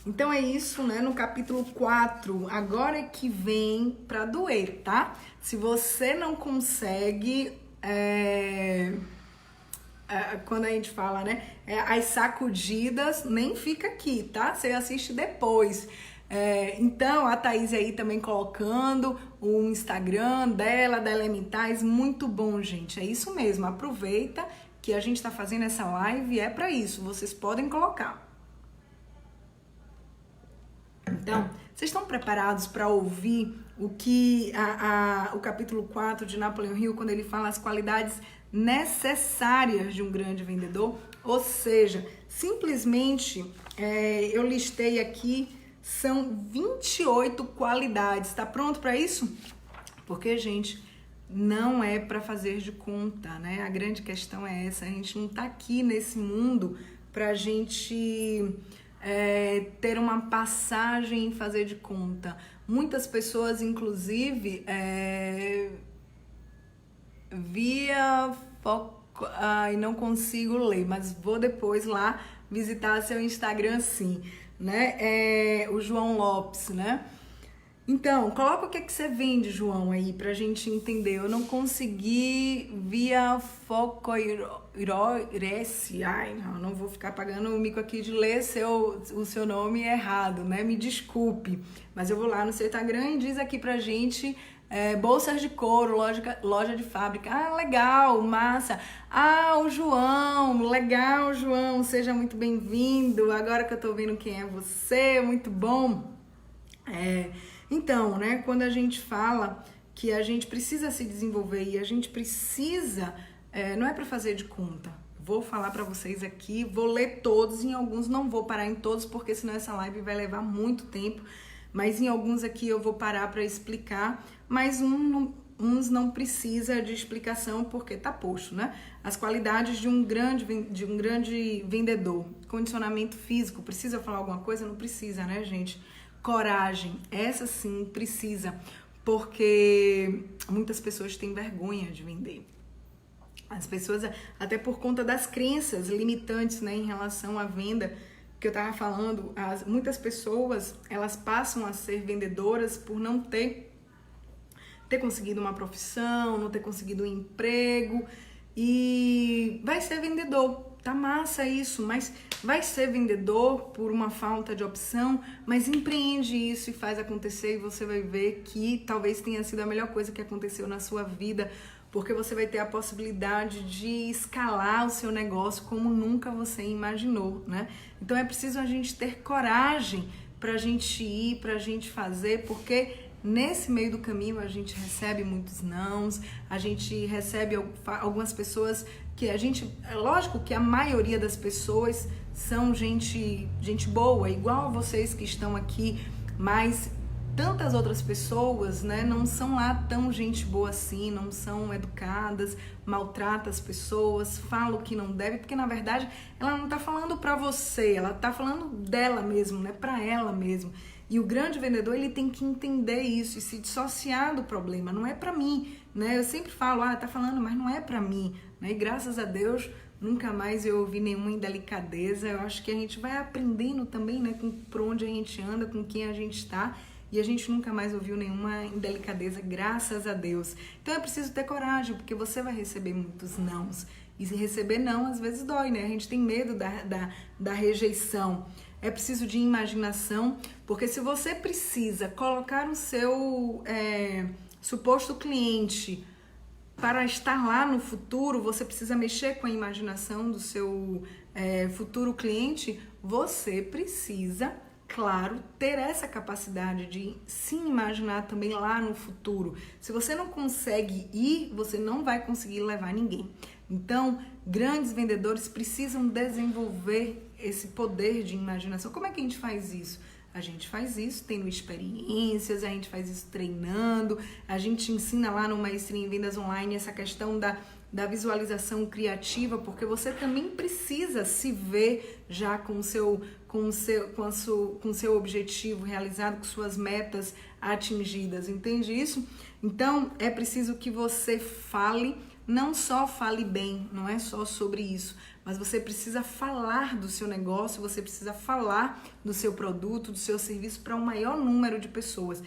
Então é isso, né? No capítulo 4, agora é que vem pra doer, tá? Se você não consegue... quando a gente fala, né? As sacudidas, nem fica aqui, tá? Você assiste depois. Então, a Thaís aí também colocando o Instagram dela, da Elementais. Muito bom, gente. É isso mesmo. Aproveita que a gente tá fazendo essa live, é pra isso. Vocês podem colocar. Então, vocês estão preparados para ouvir o que o capítulo 4 de Napoleão Hill, quando ele fala as qualidades necessárias de um grande vendedor? Ou seja, simplesmente eu listei aqui, são 28 qualidades. Tá pronto para isso? Porque, gente, não é para fazer de conta, né? A grande questão é essa, a gente não tá aqui nesse mundo pra gente ter uma passagem e fazer de conta. Muitas pessoas, inclusive, via foco, e não consigo ler, mas vou depois lá visitar seu Instagram, sim, né? O João Lopes, né? Então, coloca o que é que você vende, João, aí, pra gente entender. Eu não consegui via Focoiresse. Ai, não vou ficar pagando o mico aqui de ler o seu nome errado, né? Me desculpe. Mas eu vou lá no seu Instagram e diz aqui pra gente bolsas de couro, loja de fábrica. Ah, legal, massa. Ah, o João, legal, João. Seja muito bem-vindo. Agora que eu tô vendo quem é você, muito bom. Então, né, quando a gente fala que a gente precisa se desenvolver e a gente precisa, não é para fazer de conta. Vou falar para vocês aqui, vou ler todos, em alguns não vou parar em todos, porque senão essa live vai levar muito tempo, mas em alguns aqui eu vou parar para explicar, mas uns não precisa de explicação porque tá posto, né? As qualidades de um grande vendedor. Condicionamento físico, precisa falar alguma coisa? Não precisa, né, gente? Coragem, essa sim precisa, porque muitas pessoas têm vergonha de vender. As pessoas, até por conta das crenças limitantes, né, em relação à venda, que eu tava falando, muitas pessoas, elas passam a ser vendedoras por não ter conseguido uma profissão, não ter conseguido um emprego, e vai ser vendedor. Tá massa isso, mas vai ser vendedor por uma falta de opção, mas empreende isso e faz acontecer e você vai ver que talvez tenha sido a melhor coisa que aconteceu na sua vida, porque você vai ter a possibilidade de escalar o seu negócio como nunca você imaginou, né? Então é preciso a gente ter coragem pra gente ir, pra gente fazer, porque nesse meio do caminho a gente recebe muitos nãos, a gente recebe algumas pessoas que a gente, é lógico que a maioria das pessoas são gente boa, igual vocês que estão aqui, mas tantas outras pessoas, né, não são lá tão gente boa assim, não são educadas, maltratam as pessoas, falam o que não deve, porque na verdade ela não tá falando pra você, ela tá falando dela mesmo, né, pra ela mesmo. E o grande vendedor, ele tem que entender isso e se dissociar do problema. Não é pra mim, né? Eu sempre falo, tá falando, mas não é pra mim, né? E graças a Deus, nunca mais eu ouvi nenhuma indelicadeza. Eu acho que a gente vai aprendendo também, né? Por onde a gente anda, com quem a gente está. E a gente nunca mais ouviu nenhuma indelicadeza, graças a Deus. Então é preciso ter coragem, porque você vai receber muitos nãos. E se receber não, às vezes dói, né? A gente tem medo da rejeição. É preciso de imaginação, porque se você precisa colocar o seu suposto cliente para estar lá no futuro, você precisa mexer com a imaginação do seu futuro cliente, você precisa, claro, ter essa capacidade de se imaginar também lá no futuro. Se você não consegue ir, você não vai conseguir levar ninguém. Então, grandes vendedores precisam desenvolver esse poder de imaginação. Como é que a gente faz isso? A gente faz isso tendo experiências, a gente faz isso treinando, a gente ensina lá no Maestria em Vendas Online essa questão da visualização criativa, porque você também precisa se ver já com o seu objetivo realizado, com suas metas atingidas, entende isso? Então, é preciso que você fale, não só fale bem, não é só sobre isso, mas você precisa falar do seu negócio, você precisa falar do seu produto, do seu serviço para um maior número de pessoas.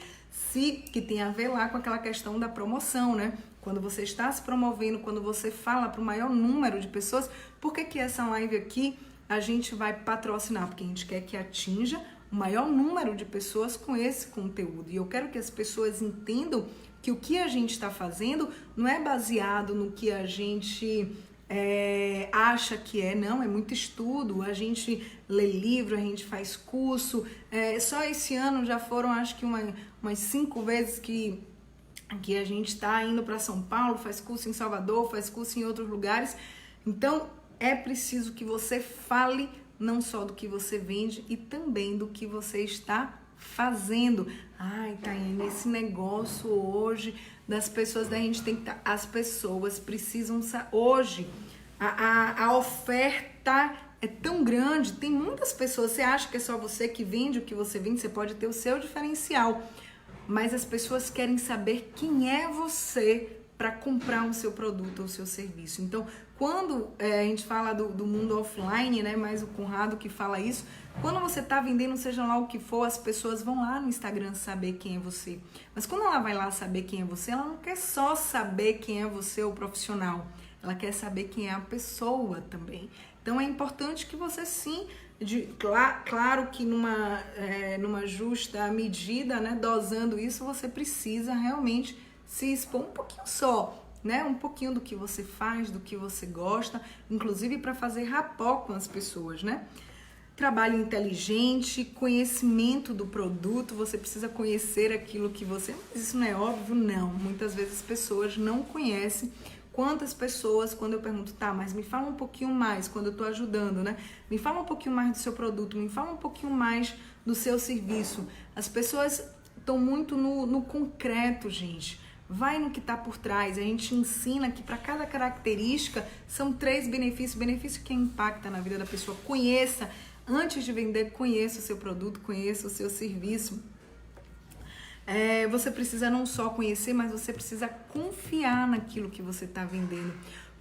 Que tem a ver lá com aquela questão da promoção, né? Quando você está se promovendo, quando você fala para o maior número de pessoas, por que essa live aqui a gente vai patrocinar? Porque a gente quer que atinja o maior número de pessoas com esse conteúdo. E eu quero que as pessoas entendam que o que a gente está fazendo não é baseado no que a gente acha que não, é muito estudo, a gente lê livro, a gente faz curso, só esse ano já foram acho que umas 5 vezes que a gente está indo para São Paulo, faz curso em Salvador, faz curso em outros lugares. Então é preciso que você fale não só do que você vende e também do que você está fazendo. Ai, Taine, esse negócio hoje das pessoas, da gente tem que as pessoas precisam hoje, a oferta é tão grande, tem muitas pessoas, você acha que é só você que vende o que você vende, você pode ter o seu diferencial, mas as pessoas querem saber quem é você para comprar o seu produto ou o seu serviço. Então, quando a gente fala do mundo offline, né, mais o Conrado que fala isso, quando você está vendendo, seja lá o que for, as pessoas vão lá no Instagram saber quem é você. Mas quando ela vai lá saber quem é você, ela não quer só saber quem é você, o profissional. Ela quer saber quem é a pessoa também. Então, é importante que você sim, claro que numa justa medida, né, dosando isso, você precisa realmente se expor um pouquinho só, né? Um pouquinho do que você faz, do que você gosta, inclusive para fazer rapport com as pessoas, né? Trabalho inteligente, conhecimento do produto, você precisa conhecer aquilo que você... Isso não é óbvio? Não. Muitas vezes as pessoas não conhecem. Quantas pessoas, quando eu pergunto, tá, mas me fala um pouquinho mais, quando eu tô ajudando, né? Me fala um pouquinho mais do seu produto, me fala um pouquinho mais do seu serviço. As pessoas estão muito no concreto, gente. Vai no que está por trás. A gente ensina que para cada característica são 3 benefícios. Benefício que impacta na vida da pessoa. Conheça, antes de vender, conheça o seu produto, conheça o seu serviço. Você precisa não só conhecer, mas você precisa confiar naquilo que você está vendendo.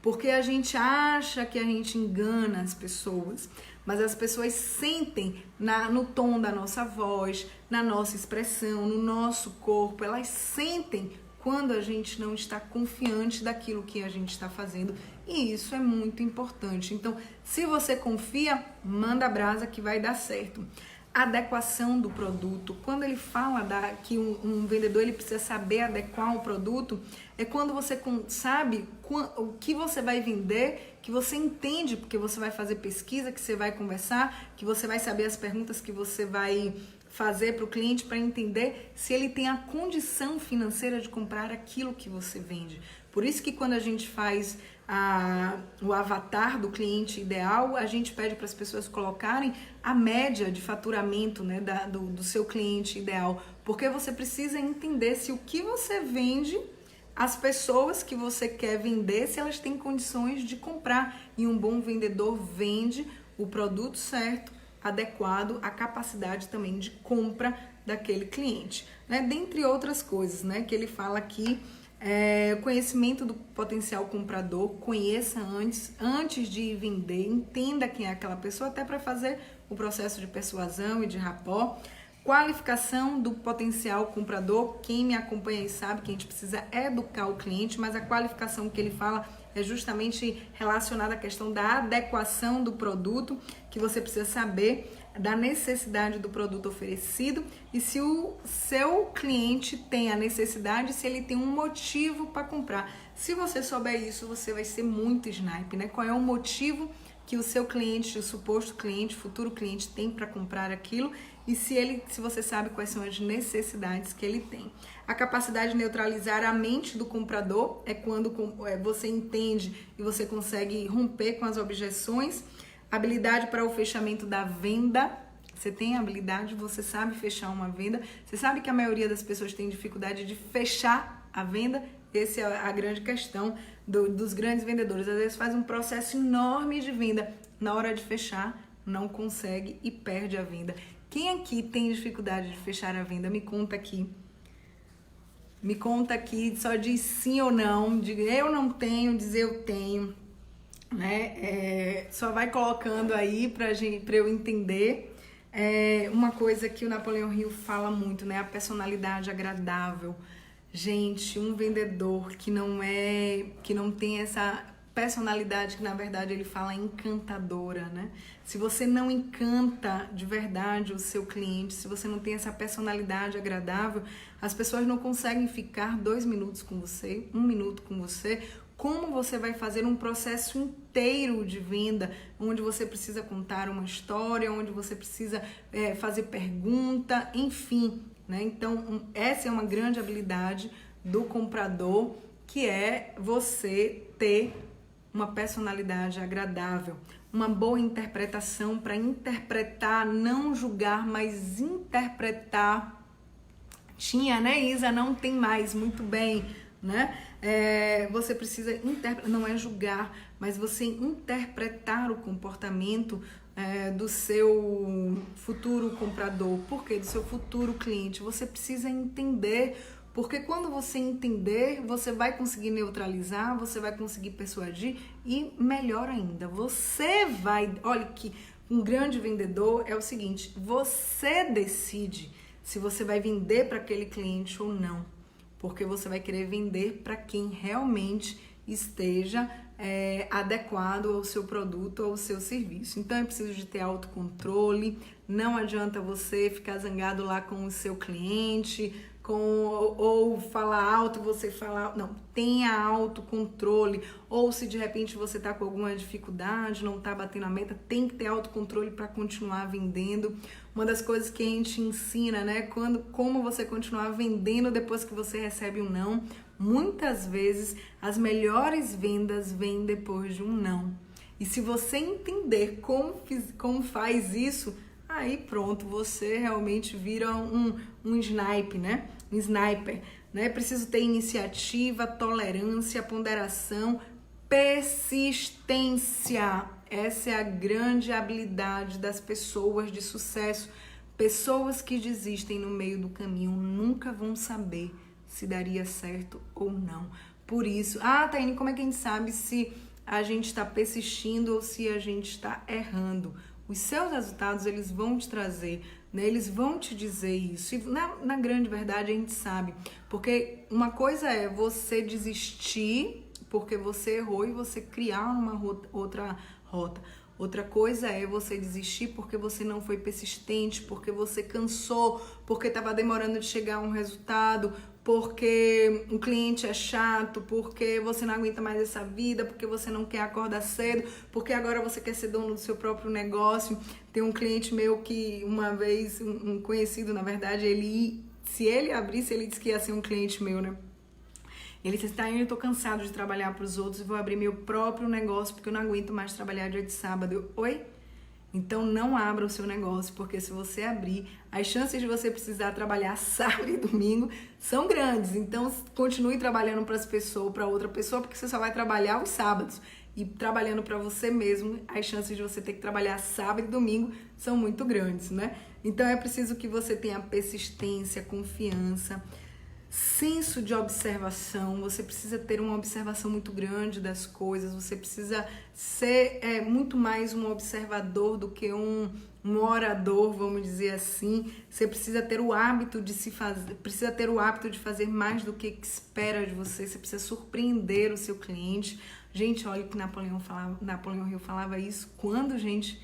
Porque a gente acha que a gente engana as pessoas, mas as pessoas sentem no tom da nossa voz, na nossa expressão, no nosso corpo, elas sentem quando a gente não está confiante daquilo que a gente está fazendo, e isso é muito importante. Então, se você confia, manda brasa que vai dar certo. Adequação do produto. Quando ele fala que um vendedor ele precisa saber adequar o produto, é quando você sabe o que você vai vender, que você entende, porque você vai fazer pesquisa, que você vai conversar, que você vai saber as perguntas que você vai fazer para o cliente para entender se ele tem a condição financeira de comprar aquilo que você vende. Por isso que quando a gente faz o avatar do cliente ideal, a gente pede para as pessoas colocarem a média de faturamento, né, do seu cliente ideal, porque você precisa entender se o que você vende, as pessoas que você quer vender, se elas têm condições de comprar. E um bom vendedor vende o produto certo, adequado à capacidade também de compra daquele cliente, né? Dentre outras coisas, né, que ele fala aqui, conhecimento do potencial comprador, conheça antes de vender, entenda quem é aquela pessoa, até para fazer o processo de persuasão e de rapport. Qualificação do potencial comprador, quem me acompanha aí sabe que a gente precisa educar o cliente, mas a qualificação que ele fala é justamente relacionada à questão da adequação do produto, que você precisa saber da necessidade do produto oferecido e se o seu cliente tem a necessidade, se ele tem um motivo para comprar. Se você souber isso, você vai ser muito snipe, né? Qual é o motivo que o seu cliente, o suposto cliente, futuro cliente tem para comprar aquilo e se você sabe quais são as necessidades que ele tem. A capacidade de neutralizar a mente do comprador é quando você entende e você consegue romper com as objeções. Habilidade para o fechamento da venda. Você tem habilidade, você sabe fechar uma venda. Você sabe que a maioria das pessoas tem dificuldade de fechar a venda. Essa é a grande questão dos grandes vendedores. Às vezes faz um processo enorme de venda. Na hora de fechar, não consegue e perde a venda. Quem aqui tem dificuldade de fechar a venda? Me conta aqui. Me conta aqui, só diz sim ou não. Diga eu não tenho, diz eu tenho. Né? Só vai colocando aí para eu entender. Uma coisa que o Napoleão Hill fala muito, né? A personalidade agradável. Gente, um vendedor que não tem essa personalidade que na verdade ele fala encantadora, né? Se você não encanta de verdade o seu cliente, se você não tem essa personalidade agradável, as pessoas não conseguem ficar 2 minutos com você, 1 minuto com você. Como você vai fazer um processo inteiro de venda, onde você precisa contar uma história, onde você precisa fazer pergunta, enfim, né? Então, essa é uma grande habilidade do comprador, que é você ter uma personalidade agradável, uma boa interpretação para interpretar, não julgar, mas interpretar. Tinha, né, Isa? Não tem mais, muito bem, né? Você precisa interpretar, não é julgar, mas você interpretar o comportamento do seu futuro comprador, porque do seu futuro cliente. Você precisa entender, porque quando você entender, você vai conseguir neutralizar, você vai conseguir persuadir e, melhor ainda, você vai... Olha que um grande vendedor é o seguinte, você decide se você vai vender para aquele cliente ou não, porque você vai querer vender para quem realmente esteja adequado ao seu produto ou ao seu serviço. Então é preciso de ter autocontrole, não adianta você ficar zangado lá com o seu cliente, ou falar alto, você falar... Não, tenha autocontrole. Ou se de repente você está com alguma dificuldade, não está batendo a meta, tem que ter autocontrole para continuar vendendo. Uma das coisas que a gente ensina, né? Como você continuar vendendo depois que você recebe um não. Muitas vezes as melhores vendas vêm depois de um não. E se você entender como faz isso, aí pronto, você realmente vira um sniper, né? Um sniper, né? Preciso ter iniciativa, tolerância, ponderação, persistência. Essa é a grande habilidade das pessoas de sucesso. Pessoas que desistem no meio do caminho nunca vão saber se daria certo ou não. Por isso, Taine, como é que a gente sabe se a gente está persistindo ou se a gente está errando? Os seus resultados, eles vão te trazer, né? Eles vão te dizer isso. E na grande verdade, a gente sabe. Porque uma coisa é você desistir porque você errou e você criar uma outra rota. Outra coisa é você desistir porque você não foi persistente, porque você cansou, porque estava demorando de chegar a um resultado, porque o cliente é chato, porque você não aguenta mais essa vida, porque você não quer acordar cedo, porque agora você quer ser dono do seu próprio negócio. Tem um cliente meu que uma vez, um conhecido, na verdade, se ele abrisse, ele disse que ia ser um cliente meu, né? Ele disse, eu tô cansado de trabalhar para os outros e vou abrir meu próprio negócio porque eu não aguento mais trabalhar dia de sábado. Oi? Então não abra o seu negócio, porque se você abrir, as chances de você precisar trabalhar sábado e domingo são grandes. Então continue trabalhando para as pessoas, para outra pessoa, porque você só vai trabalhar os sábados. E trabalhando para você mesmo, as chances de você ter que trabalhar sábado e domingo são muito grandes, né? Então é preciso que você tenha persistência, confiança, senso de observação. Você precisa ter uma observação muito grande das coisas, você precisa ser muito mais um observador do que um orador, vamos dizer assim. Você precisa ter o hábito de fazer mais do que espera de você. Você precisa surpreender o seu cliente. Gente, olha que Napoleão Hill falava isso. Quando, gente,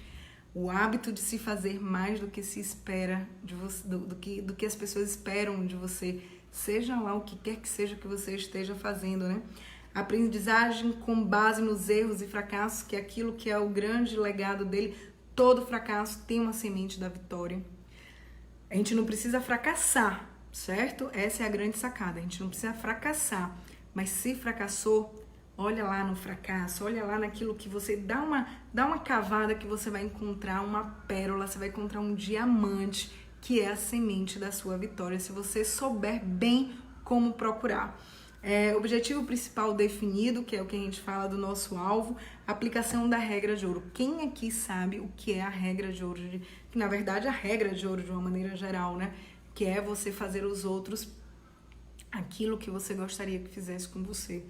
o hábito de se fazer mais do que se espera de você, do que as pessoas esperam de você, seja lá o que quer que seja que você esteja fazendo, né? Aprendizagem com base nos erros e fracassos, que é aquilo que é o grande legado dele. Todo fracasso tem uma semente da vitória. A gente não precisa fracassar, certo? Essa é a grande sacada. A gente não precisa fracassar, mas se fracassou, olha lá no fracasso, olha lá naquilo que você dá uma cavada que você vai encontrar uma pérola, você vai encontrar um diamante, que é a semente da sua vitória, se você souber bem como procurar. Objetivo principal definido, que é o que a gente fala do nosso alvo, aplicação da regra de ouro. Quem aqui sabe o que é a regra de ouro? Que na verdade a regra de ouro de uma maneira geral, né? Que é você fazer os outros aquilo que você gostaria que fizesse com você.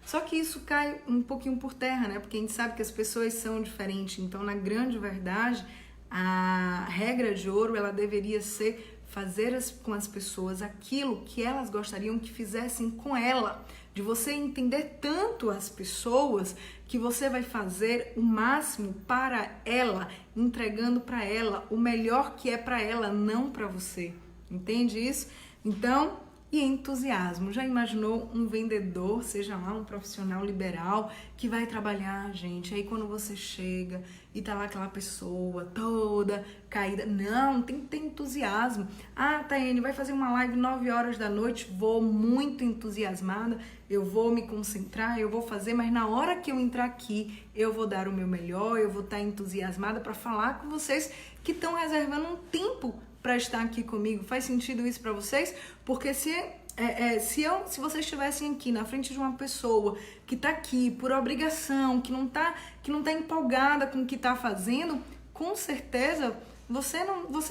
Só que isso cai um pouquinho por terra, né? Porque a gente sabe que as pessoas são diferentes. Então, na grande verdade, a regra de ouro, ela deveria ser fazer com as pessoas aquilo que elas gostariam que fizessem com ela. De você entender tanto as pessoas que você vai fazer o máximo para ela, entregando para ela o melhor que é para ela, não para você. Entende isso? Então, e entusiasmo. Já imaginou um vendedor, seja lá um profissional liberal, que vai trabalhar, gente, aí quando você chega e tá lá aquela pessoa toda caída, não, tem que ter entusiasmo. Taine, vai fazer uma live 9 horas da noite, vou muito entusiasmada, eu vou me concentrar, eu vou fazer, mas na hora que eu entrar aqui, eu vou dar o meu melhor, eu vou estar entusiasmada para falar com vocês que estão reservando um tempo para estar aqui comigo. Faz sentido isso para vocês? Porque se se vocês estivessem aqui na frente de uma pessoa que está aqui por obrigação, que não tá empolgada com o que está fazendo, com certeza você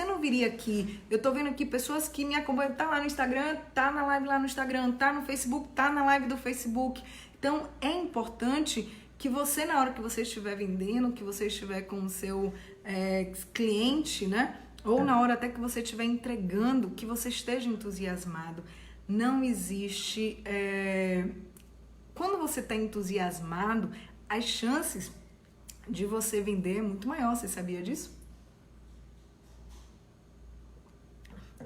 não viria aqui. Eu tô vendo aqui pessoas que me acompanham, tá lá no Instagram, tá na live lá no Instagram, tá no Facebook, tá na live do Facebook. Então é importante que você, na hora que você estiver vendendo, que você estiver com o seu cliente, né? Ou na hora até que você estiver entregando, que você esteja entusiasmado. Não existe... Quando você está entusiasmado, as chances de você vender é muito maior. Você sabia disso?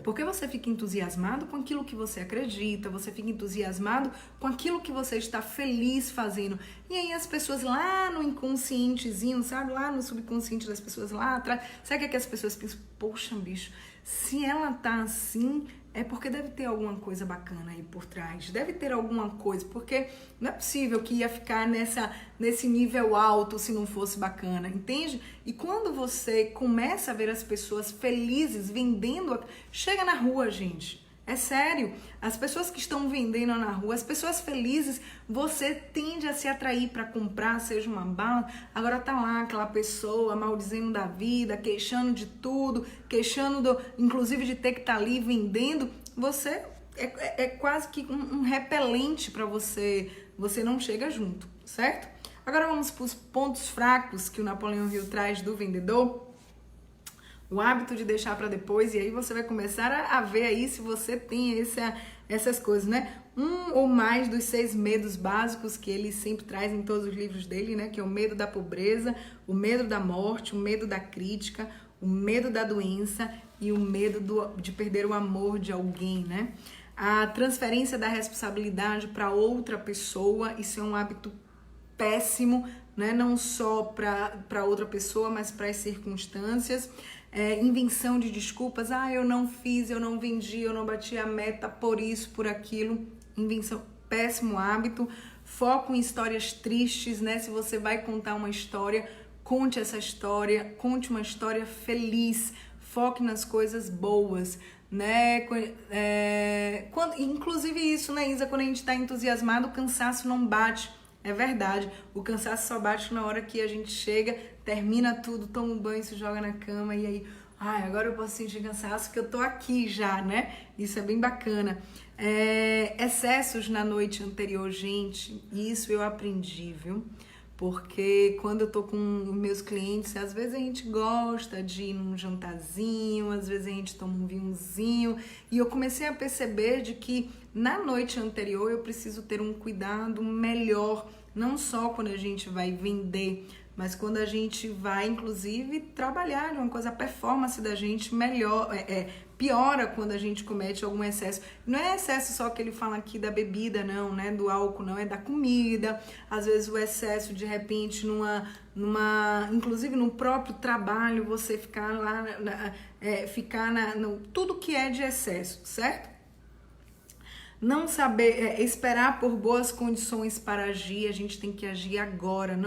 Porque você fica entusiasmado com aquilo que você acredita, você fica entusiasmado com aquilo que você está feliz fazendo. E aí as pessoas lá no inconscientezinho, sabe? Lá no subconsciente das pessoas lá atrás, sabe o que as pessoas pensam? Poxa, bicho, se ela tá assim, é porque deve ter alguma coisa bacana aí por trás. Deve ter alguma coisa, porque não é possível que ia ficar nesse nível alto se não fosse bacana, entende? E quando você começa a ver as pessoas felizes vendendo, chega na rua, gente. É sério, as pessoas que estão vendendo na rua, as pessoas felizes, você tende a se atrair para comprar, seja uma bala. Agora tá lá aquela pessoa maldizendo da vida, queixando de tudo, queixando inclusive de ter que estar ali vendendo. Você é quase que um repelente para você. Você não chega junto, certo? Agora vamos para os pontos fracos que o Napoleão Hill traz do vendedor. O hábito de deixar para depois, e aí você vai começar a ver aí se você tem essas coisas, né? Um ou mais dos 6 medos básicos que ele sempre traz em todos os livros dele, né? Que é o medo da pobreza, o medo da morte, o medo da crítica, o medo da doença e o medo de perder o amor de alguém, né? A transferência da responsabilidade para outra pessoa, isso é um hábito péssimo, né? Não só para outra pessoa, mas para as circunstâncias. Invenção de desculpas, eu não fiz, eu não vendi, eu não bati a meta por isso, por aquilo. Invenção, péssimo hábito. Foco em histórias tristes, né? Se você vai contar uma história, conte essa história, conte uma história feliz. Foque nas coisas boas, né? Inclusive isso, né, Isa? Quando a gente tá entusiasmado, o cansaço não bate. É verdade, o cansaço só bate na hora que a gente chega, termina tudo, toma um banho, se joga na cama e aí, agora eu posso sentir cansaço que eu tô aqui já, né? Isso é bem bacana. Excessos na noite anterior, gente, isso eu aprendi, viu? Porque quando eu tô com meus clientes, às vezes a gente gosta de ir num jantarzinho, às vezes a gente toma um vinhozinho, e eu comecei a perceber de que na noite anterior eu preciso ter um cuidado melhor, não só quando a gente vai vender, mas quando a gente vai, inclusive, trabalhar de uma coisa, a performance da gente piora quando a gente comete algum excesso. Não é excesso só que ele fala aqui da bebida, não, né? Do álcool, não, é da comida. Às vezes o excesso, de repente, inclusive no próprio trabalho, você ficar lá, tudo que é de excesso, certo? Não saber esperar por boas condições para agir, a gente tem que agir agora.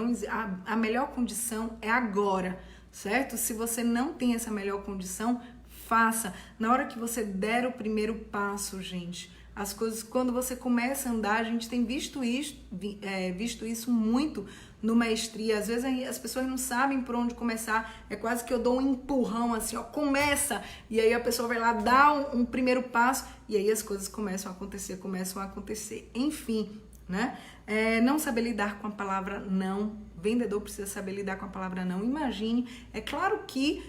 A melhor condição é agora, certo? Se você não tem essa melhor condição, faça. Na hora que você der o primeiro passo, gente, as coisas, quando você começa a andar, a gente tem visto isso muito no Maestria. Às vezes as pessoas não sabem por onde começar, é quase que eu dou um empurrão assim, começa, e aí a pessoa vai lá dar um primeiro passo, e aí as coisas começam a acontecer. Enfim, né? Não saber lidar com a palavra não, vendedor precisa saber lidar com a palavra não. Imagine, é claro que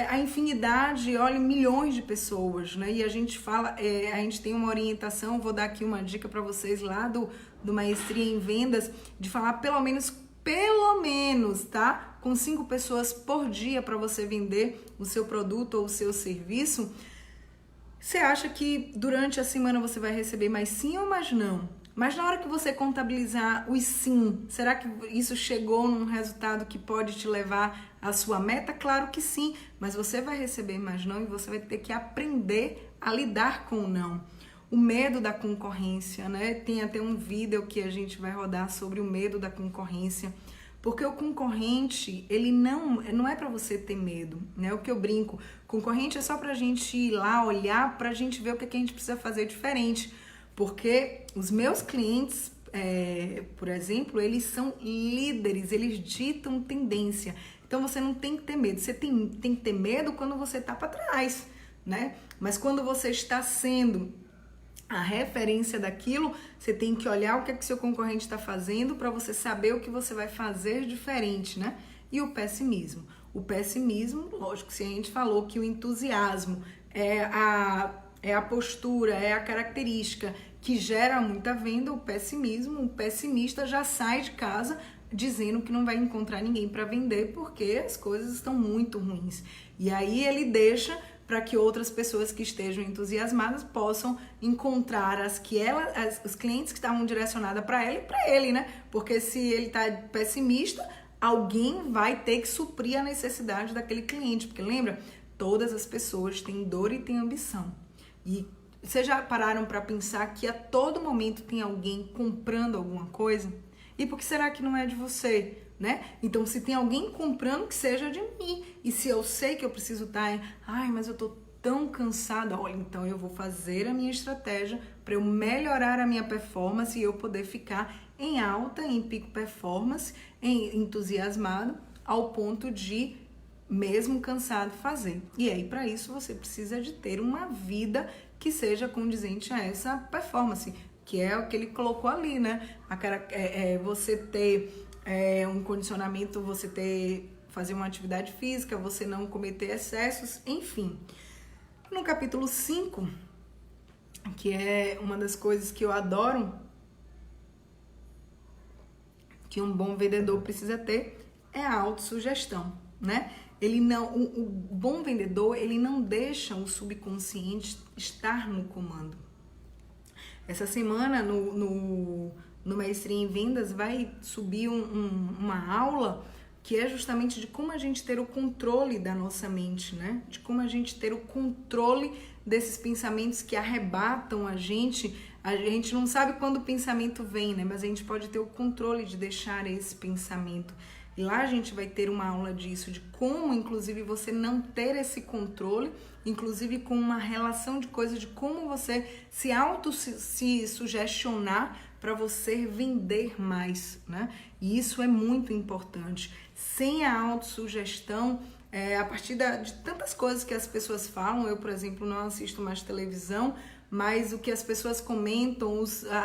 a infinidade, olha, milhões de pessoas, né? E a gente fala, a gente tem uma orientação, vou dar aqui uma dica para vocês lá do Maestria em Vendas, de falar pelo menos, tá? Com 5 pessoas por dia para você vender o seu produto ou o seu serviço. Você acha que durante a semana você vai receber mais sim ou mais não? Mas na hora que você contabilizar os sim, será que isso chegou num resultado que pode te levar à sua meta? Claro que sim, mas você vai receber mais não e você vai ter que aprender a lidar com o não. O medo da concorrência, né? Tem até um vídeo que a gente vai rodar sobre o medo da concorrência. Porque o concorrente, ele não é para você ter medo, né? O que eu brinco, concorrente é só pra gente ir lá olhar, pra gente ver o que a gente precisa fazer diferente. Porque os meus clientes, por exemplo, eles são líderes, eles ditam tendência. Então você não tem que ter medo. Você tem que ter medo quando você tá para trás, né? Mas quando você está sendo a referência daquilo, você tem que olhar o que é que seu concorrente está fazendo para você saber o que você vai fazer diferente, né? E o pessimismo. O pessimismo, lógico, se a gente falou que o entusiasmo é a postura, é a característica que gera muita venda, o pessimismo, o pessimista já sai de casa dizendo que não vai encontrar ninguém para vender porque as coisas estão muito ruins. E aí ele deixa para que outras pessoas que estejam entusiasmadas possam encontrar os clientes que estavam direcionadas para ela e para ele, né? Porque se ele está pessimista, alguém vai ter que suprir a necessidade daquele cliente. Porque lembra, todas as pessoas têm dor e têm ambição. E vocês já pararam para pensar que a todo momento tem alguém comprando alguma coisa? E por que será que não é de você, né? Então, se tem alguém comprando, que seja de mim. E se eu sei que eu preciso estar mas eu tô tão cansada, olha, então eu vou fazer a minha estratégia para eu melhorar a minha performance e eu poder ficar em alta, em pico performance, entusiasmado, ao ponto de, mesmo cansado, fazer. E aí, para isso, você precisa de ter uma vida que seja condizente a essa performance, que é o que ele colocou ali, né? Você ter um condicionamento, fazer uma atividade física, você não cometer excessos, enfim. No capítulo 5, que é uma das coisas que eu adoro, que um bom vendedor precisa ter, é a autossugestão, né? O bom vendedor, ele não deixa o subconsciente estar no comando. Essa semana, no Maestria em Vendas, vai subir uma aula que é justamente de como a gente ter o controle da nossa mente, né? De como a gente ter o controle desses pensamentos que arrebatam a gente. A gente não sabe quando o pensamento vem, né? Mas a gente pode ter o controle de deixar esse pensamento. E lá a gente vai ter uma aula disso, de como, inclusive, você não ter esse controle, inclusive com uma relação de coisas, de como você se sugestionar para você vender mais, né? E isso é muito importante. Sem a autossugestão, a partir de tantas coisas que as pessoas falam, eu, por exemplo, não assisto mais televisão, mas o que as pessoas comentam,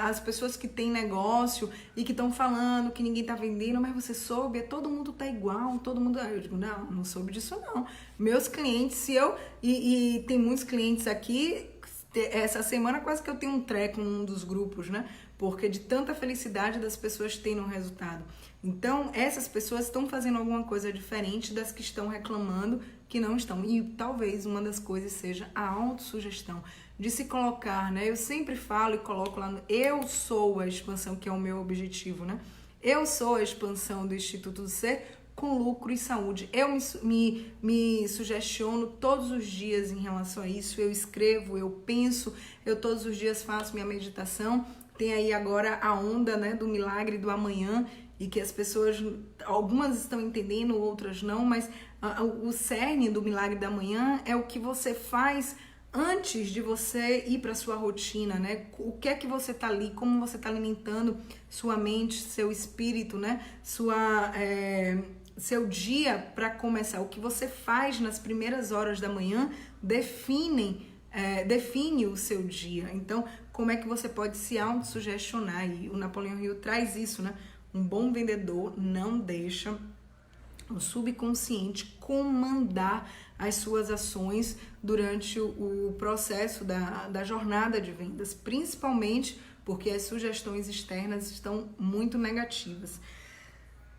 as pessoas que têm negócio e que estão falando que ninguém está vendendo, mas você soube, todo mundo tá igual, todo mundo... Eu digo, não soube disso não. Meus clientes, e tem muitos clientes aqui, essa semana quase que eu tenho um treco num dos grupos, né? Porque de tanta felicidade das pessoas tendo um resultado. Então, essas pessoas estão fazendo alguma coisa diferente das que estão reclamando que não estão. E talvez uma das coisas seja a autossugestão, de se colocar, né? Eu sempre falo e coloco lá no eu sou a expansão, que é o meu objetivo, né? Eu sou a expansão do Instituto do Ser com lucro e saúde. Eu me sugestiono todos os dias em relação a isso. Eu escrevo, eu penso, eu todos os dias faço minha meditação. Tem aí agora a onda, né, do milagre do amanhã, e que as pessoas, algumas estão entendendo, outras não, mas o cerne do milagre da manhã é o que você faz antes de você ir para sua rotina, né? O que é que você tá ali, como você tá alimentando sua mente, seu espírito, né? Seu dia para começar. O que você faz nas primeiras horas da manhã define o seu dia. Então, como é que você pode se autossugestionar? E o Napoleão Hill traz isso, né? Um bom vendedor não deixa o subconsciente comandar as suas ações durante o processo da jornada de vendas, principalmente porque as sugestões externas estão muito negativas.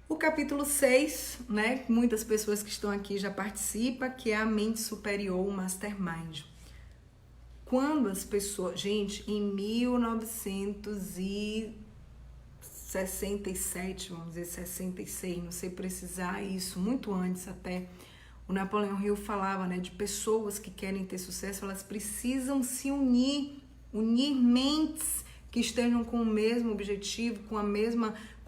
O capítulo 6, né, muitas pessoas que estão aqui já participam, que é a mente superior, o mastermind. Quando as pessoas... Gente, em 1967, vamos dizer, 66, não sei precisar isso, muito antes até, o Napoleão Hill falava, né, de pessoas que querem ter sucesso, elas precisam se unir mentes que estejam com o mesmo objetivo,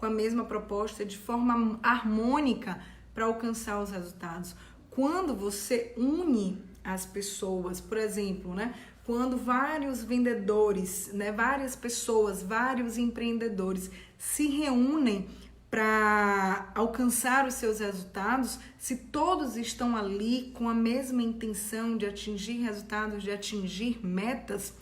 com a mesma proposta, de forma harmônica para alcançar os resultados. Quando você une as pessoas, por exemplo, né? Quando vários vendedores, né? Várias pessoas, vários empreendedores se reúnem para alcançar os seus resultados, se todos estão ali com a mesma intenção de atingir resultados, de atingir metas,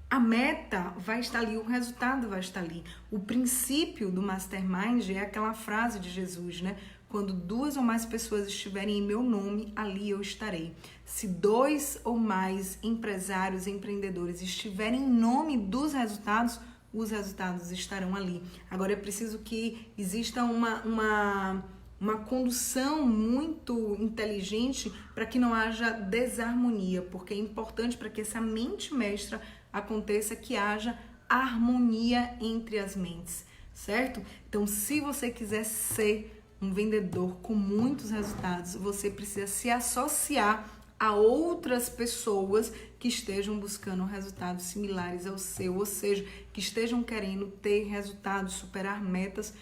a meta vai estar ali, o resultado vai estar ali. O princípio do Mastermind é aquela frase de Jesus, né? Quando 2 ou mais pessoas estiverem em meu nome, ali eu estarei. Se 2 ou mais empresários, empreendedores estiverem em nome dos resultados, os resultados estarão ali. Agora é preciso que exista uma condução muito inteligente para que não haja desarmonia, porque é importante para que essa mente mestra aconteça que haja harmonia entre as mentes, certo? Então, se você quiser ser um vendedor com muitos resultados, você precisa se associar a outras pessoas que estejam buscando resultados similares ao seu, ou seja, que estejam querendo ter resultados, superar metas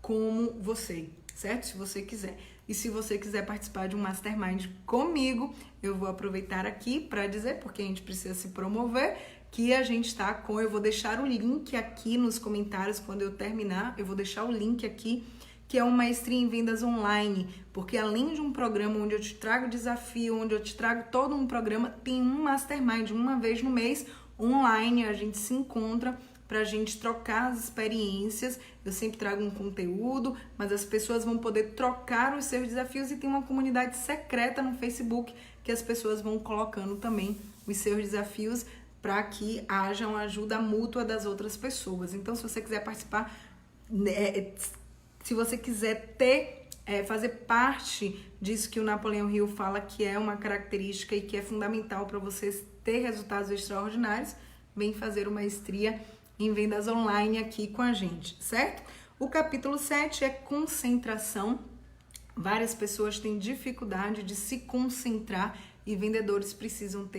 como você, certo? Se você quiser. E se você quiser participar de um Mastermind comigo, eu vou aproveitar aqui para dizer, porque a gente precisa se promover, que a gente está com... Eu vou deixar o link aqui nos comentários quando eu terminar, eu vou deixar o link aqui, que é uma maestria em vendas online, porque além de um programa onde eu te trago desafio, onde eu te trago todo um programa, tem um Mastermind, uma vez no mês, online, a gente se encontra para a gente trocar as experiências. Eu sempre trago um conteúdo, mas as pessoas vão poder trocar os seus desafios e tem uma comunidade secreta no Facebook que as pessoas vão colocando também os seus desafios para que haja uma ajuda mútua das outras pessoas. Então, se você quiser participar, se você quiser fazer parte disso que o Napoleão Hill fala que é uma característica e que é fundamental para você ter resultados extraordinários, vem fazer uma maestria em vendas online aqui com a gente, certo? O capítulo 7 é concentração. Várias pessoas têm dificuldade de se concentrar e vendedores precisam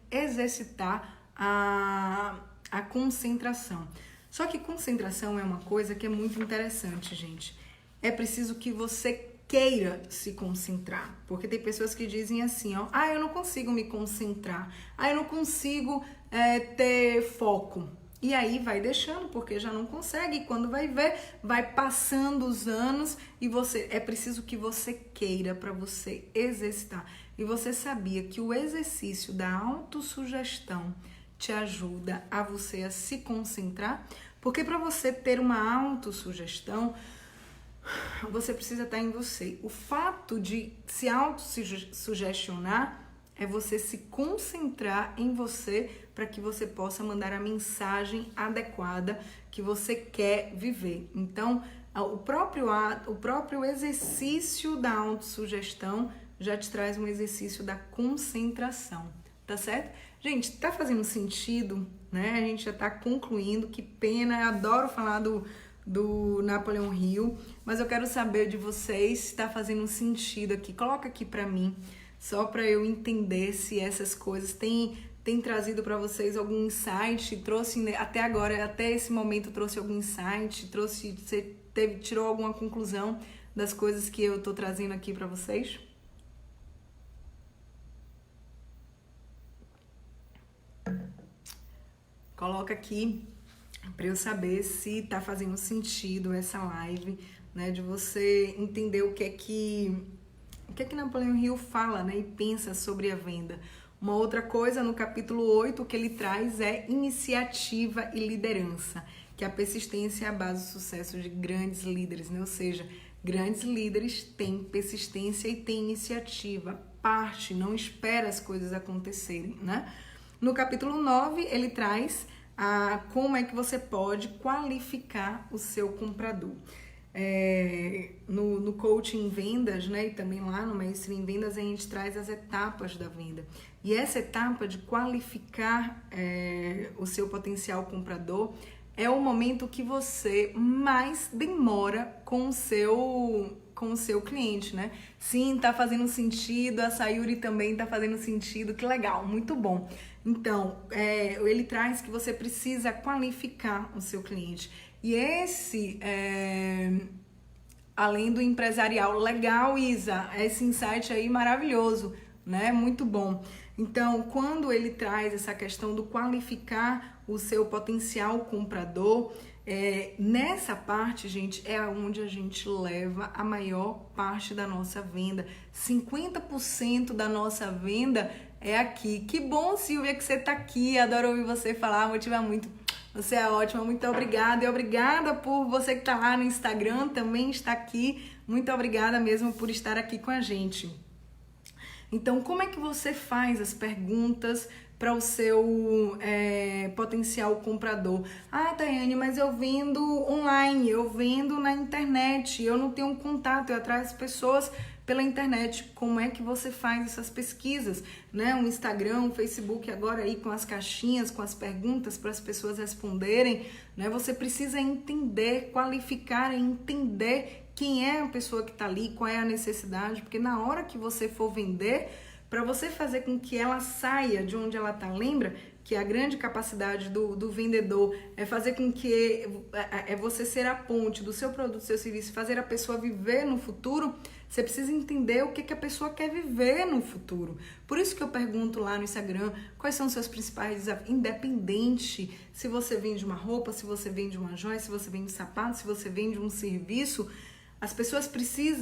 exercitar a concentração. Só que concentração é uma coisa que é muito interessante, gente. É preciso que você queira se concentrar, porque tem pessoas que dizem assim, ó, eu não consigo me concentrar, eu não consigo ter foco. E aí vai deixando, porque já não consegue, e quando vai ver, vai passando os anos e é preciso que você queira para você exercitar. E você sabia que o exercício da autossugestão te ajuda a você a se concentrar? Porque para você ter uma autossugestão, você precisa estar em você. O fato de se autossugestionar é você se concentrar em você para que você possa mandar a mensagem adequada que você quer viver. Então, o próprio exercício da autossugestão já te traz um exercício da concentração, tá certo? Gente, tá fazendo sentido, né? A gente já tá concluindo, que pena, eu adoro falar do Napoleão Hill, mas eu quero saber de vocês se tá fazendo sentido aqui. Coloca aqui pra mim, só pra eu entender se essas coisas têm trazido pra vocês algum insight, trouxe até agora, até esse momento trouxe algum insight, tirou alguma conclusão das coisas que eu tô trazendo aqui pra vocês? Coloca aqui para eu saber se tá fazendo sentido essa live, né, de você entender o que é que Napoleão Hill fala, né, e pensa sobre a venda. Uma outra coisa, no capítulo 8, o que ele traz é iniciativa e liderança, que a persistência é a base do sucesso de grandes líderes, né? Ou seja, grandes líderes têm persistência e têm iniciativa, parte, não espera as coisas acontecerem, né? No capítulo 9, ele traz como é que você pode qualificar o seu comprador. No coaching em vendas, né, e também lá no Maestria em Vendas, a gente traz as etapas da venda. E essa etapa de qualificar o seu potencial comprador é o momento que você mais demora com o seu cliente, né? Sim, tá fazendo sentido, a Sayuri também tá fazendo sentido, que legal, muito bom. Então, ele traz que você precisa qualificar o seu cliente. E esse, além do empresarial, legal, Isa, esse insight aí maravilhoso, né? Muito bom. Então, quando ele traz essa questão do qualificar o seu potencial comprador, nessa parte, gente, é onde a gente leva a maior parte da nossa venda. 50% da nossa venda é aqui. Que bom, Silvia, que você tá aqui. Adoro ouvir você falar, motiva muito. Você é ótima, muito obrigada. E obrigada por você que tá lá no Instagram, também está aqui. Muito obrigada mesmo por estar aqui com a gente. Então, como é que você faz as perguntas para o seu potencial comprador? Ah, Tayane, mas eu vendo online, eu vendo na internet, eu não tenho um contato, eu atraio pessoas pela internet. Como é que você faz essas pesquisas, né? O Instagram, o Facebook agora aí com as caixinhas, com as perguntas para as pessoas responderem, né? Você precisa entender, qualificar, entender quem é a pessoa que está ali, qual é a necessidade, porque na hora que você for vender, para você fazer com que ela saia de onde ela está, lembra que a grande capacidade do vendedor é fazer com que você ser a ponte do seu produto, do seu serviço, fazer a pessoa viver no futuro. Você precisa entender o que a pessoa quer viver no futuro. Por isso que eu pergunto lá no Instagram quais são os seus principais desafios, independente se você vende uma roupa, se você vende uma joia, se você vende sapato, se você vende um serviço. As pessoas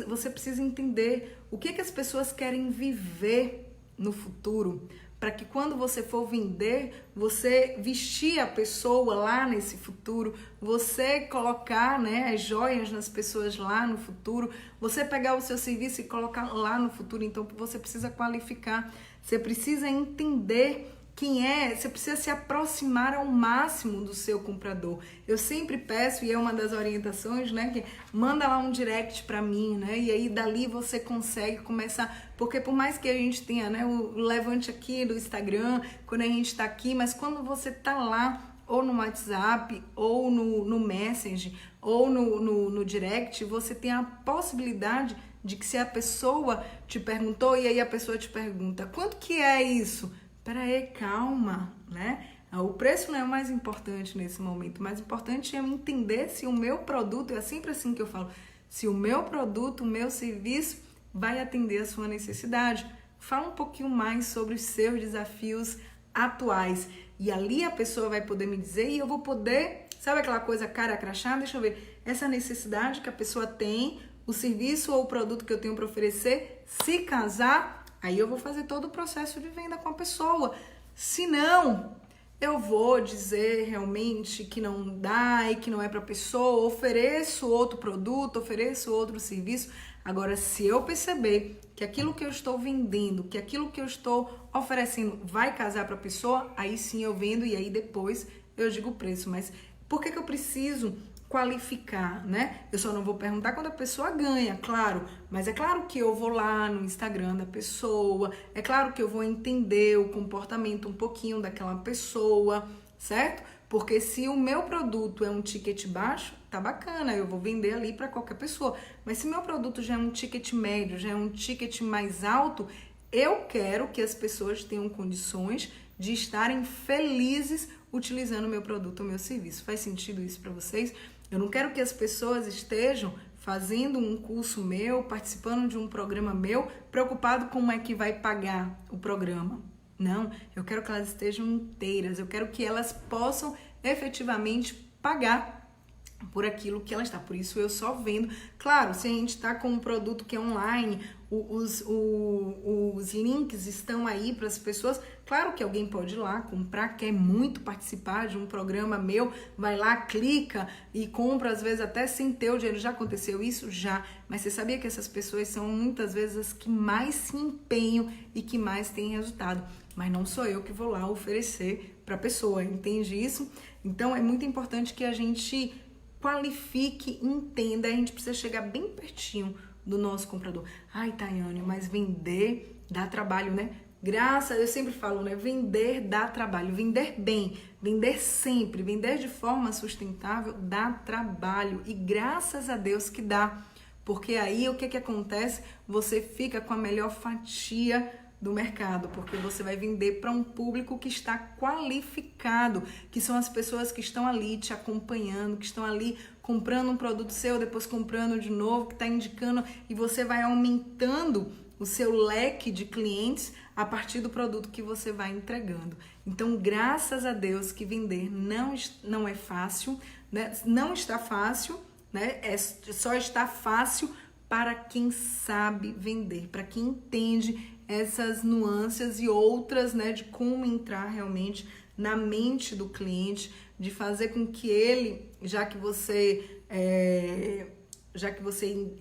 você precisa entender o que as pessoas querem viver no futuro, para que quando você for vender, você vestir a pessoa lá nesse futuro, você colocar, né, as joias nas pessoas lá no futuro, você pegar o seu serviço e colocar lá no futuro. Então você precisa qualificar, você precisa entender quem é, você precisa se aproximar ao máximo do seu comprador. Eu sempre peço, e é uma das orientações, né, que manda lá um direct para mim, né, e aí dali você consegue começar, porque por mais que a gente tenha, né, o levante aqui do Instagram, quando a gente tá aqui, mas quando você tá lá, ou no WhatsApp, ou no Messenger, ou no direct, você tem a possibilidade de que se a pessoa te perguntou, e aí a pessoa te pergunta, quanto que é isso? Peraí, calma, né? O preço não é o mais importante nesse momento. O mais importante é eu entender se o meu produto, é sempre assim que eu falo, se o meu produto, o meu serviço vai atender a sua necessidade. Fala um pouquinho mais sobre os seus desafios atuais. E ali a pessoa vai poder me dizer e eu vou poder, sabe aquela coisa cara a crachá? Deixa eu ver, essa necessidade que a pessoa tem, o serviço ou o produto que eu tenho para oferecer, se casar, aí eu vou fazer todo o processo de venda com a pessoa. Se não, eu vou dizer realmente que não dá e que não é para a pessoa, ofereço outro produto, ofereço outro serviço. Agora, se eu perceber que aquilo que eu estou vendendo, que aquilo que eu estou oferecendo vai casar para a pessoa, aí sim eu vendo e aí depois eu digo o preço. Mas por que eu preciso qualificar, né? Eu só não vou perguntar quando a pessoa ganha, claro, mas é claro que eu vou lá no Instagram da pessoa, é claro que eu vou entender o comportamento um pouquinho daquela pessoa, certo? Porque se o meu produto é um ticket baixo, tá bacana, eu vou vender ali para qualquer pessoa, mas se meu produto já é um ticket médio, já é um ticket mais alto, eu quero que as pessoas tenham condições de estarem felizes utilizando o meu produto ou meu serviço. Faz sentido isso para vocês? Eu não quero que as pessoas estejam fazendo um curso meu, participando de um programa meu, preocupado com como é que vai pagar o programa. Não, eu quero que elas estejam inteiras, eu quero que elas possam efetivamente pagar por aquilo que ela está. Por isso eu só vendo. Claro, se a gente está com um produto que é online, os links estão aí para as pessoas. Claro que alguém pode ir lá comprar, quer muito participar de um programa meu, vai lá, clica e compra, às vezes até sem ter o dinheiro. Já aconteceu isso? Já. Mas você sabia que essas pessoas são muitas vezes as que mais se empenham e que mais têm resultado. Mas não sou eu que vou lá oferecer para a pessoa, entende isso? Então é muito importante que a gente qualifique, entenda, a gente precisa chegar bem pertinho do nosso comprador. Ai, Tayane, mas vender dá trabalho, né? Eu sempre falo, né? Vender dá trabalho, vender bem, vender sempre, vender de forma sustentável dá trabalho e graças a Deus que dá, porque aí o que acontece? Você fica com a melhor fatia do mercado, porque você vai vender para um público que está qualificado, que são as pessoas que estão ali te acompanhando, que estão ali comprando um produto seu, depois comprando de novo, que está indicando, e você vai aumentando o seu leque de clientes a partir do produto que você vai entregando. Então, graças a Deus que vender não é fácil, né? Não está fácil, né? Só está fácil para quem sabe vender, para quem entende essas nuances e outras, né, de como entrar realmente na mente do cliente, de fazer com que ele, já que você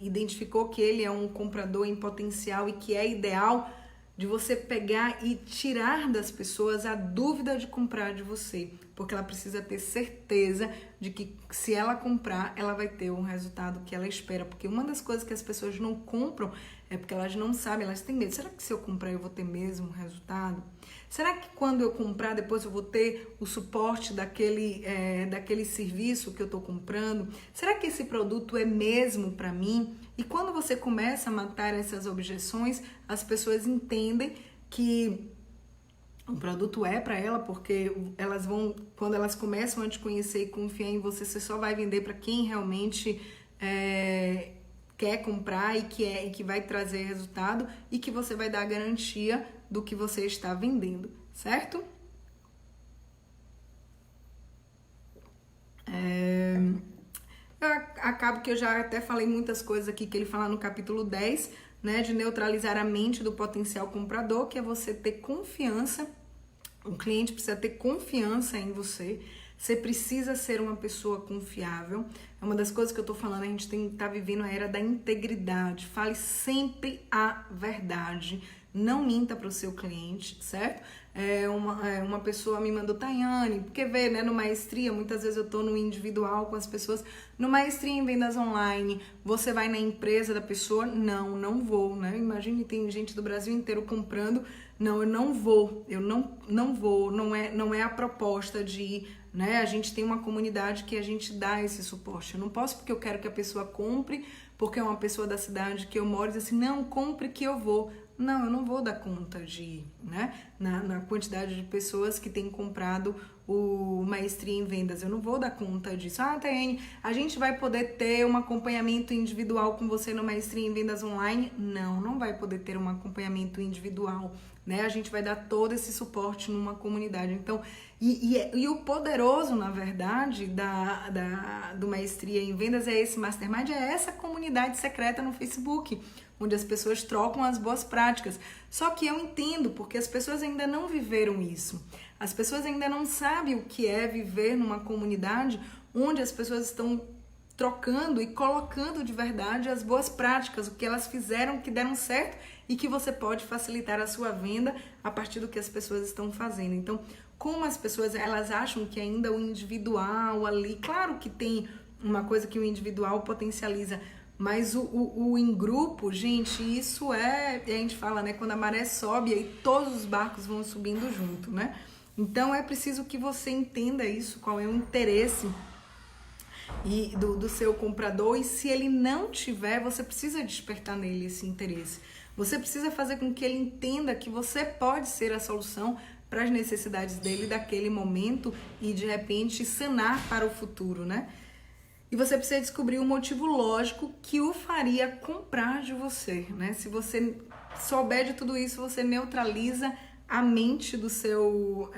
identificou que ele é um comprador em potencial e que é ideal, de você pegar e tirar das pessoas a dúvida de comprar de você, porque ela precisa ter certeza de que se ela comprar, ela vai ter um resultado que ela espera, porque uma das coisas que as pessoas não compram é porque elas não sabem, elas têm medo. Será que se eu comprar eu vou ter mesmo resultado? Será que quando eu comprar depois eu vou ter o suporte daquele serviço que eu estou comprando? Será que esse produto é mesmo para mim? E quando você começa a matar essas objeções, as pessoas entendem que o produto é para ela, porque quando elas começam a te conhecer e confiar em você, você só vai vender para quem realmente quer comprar e que vai trazer resultado e que você vai dar a garantia do que você está vendendo, certo? Eu acabo que eu já até falei muitas coisas aqui que ele fala no capítulo 10, né, de neutralizar a mente do potencial comprador, que é você ter confiança. O cliente precisa ter confiança em você. Você precisa ser uma pessoa confiável. É uma das coisas que eu tô falando, a gente tá vivendo a era da integridade. Fale sempre a verdade. Não minta para o seu cliente, certo? Uma pessoa me mandou, Tayane, porque vê, né, no Maestria, muitas vezes eu tô no individual com as pessoas. No Maestria em Vendas Online, você vai na empresa da pessoa? Não vou, né? Imagine, tem gente do Brasil inteiro comprando. Não, eu não vou, não é a proposta de ir, né? A gente tem uma comunidade que a gente dá esse suporte. Eu não posso porque eu quero que a pessoa compre, porque é uma pessoa da cidade que eu moro, e diz assim, não, compre que eu vou. Não, eu não vou dar conta de ir, né? Na quantidade de pessoas que têm comprado o Maestria em Vendas, eu não vou dar conta disso. Tayane, a gente vai poder ter um acompanhamento individual com você no Maestria em Vendas Online? Não vai poder ter um acompanhamento individual, né? A gente vai dar todo esse suporte numa comunidade. Então, e o poderoso, na verdade, do Maestria em Vendas é esse Mastermind, é essa comunidade secreta no Facebook, onde as pessoas trocam as boas práticas. Só que eu entendo, porque as pessoas ainda não viveram isso. As pessoas ainda não sabem o que é viver numa comunidade onde as pessoas estão trocando e colocando de verdade as boas práticas, o que elas fizeram, que deram certo e que você pode facilitar a sua venda a partir do que as pessoas estão fazendo. Então, como as pessoas, elas acham que ainda o individual ali, claro que tem uma coisa que o individual potencializa, mas o em grupo, gente, isso a gente fala, né, quando a maré sobe, aí todos os barcos vão subindo junto, né? Então, é preciso que você entenda isso, qual é o interesse do seu comprador, e se ele não tiver, você precisa despertar nele esse interesse. Você precisa fazer com que ele entenda que você pode ser a solução para as necessidades dele daquele momento e, de repente, sanar para o futuro, né? E você precisa descobrir um motivo lógico que o faria comprar de você, né? Se você souber de tudo isso, você neutraliza a mente do seu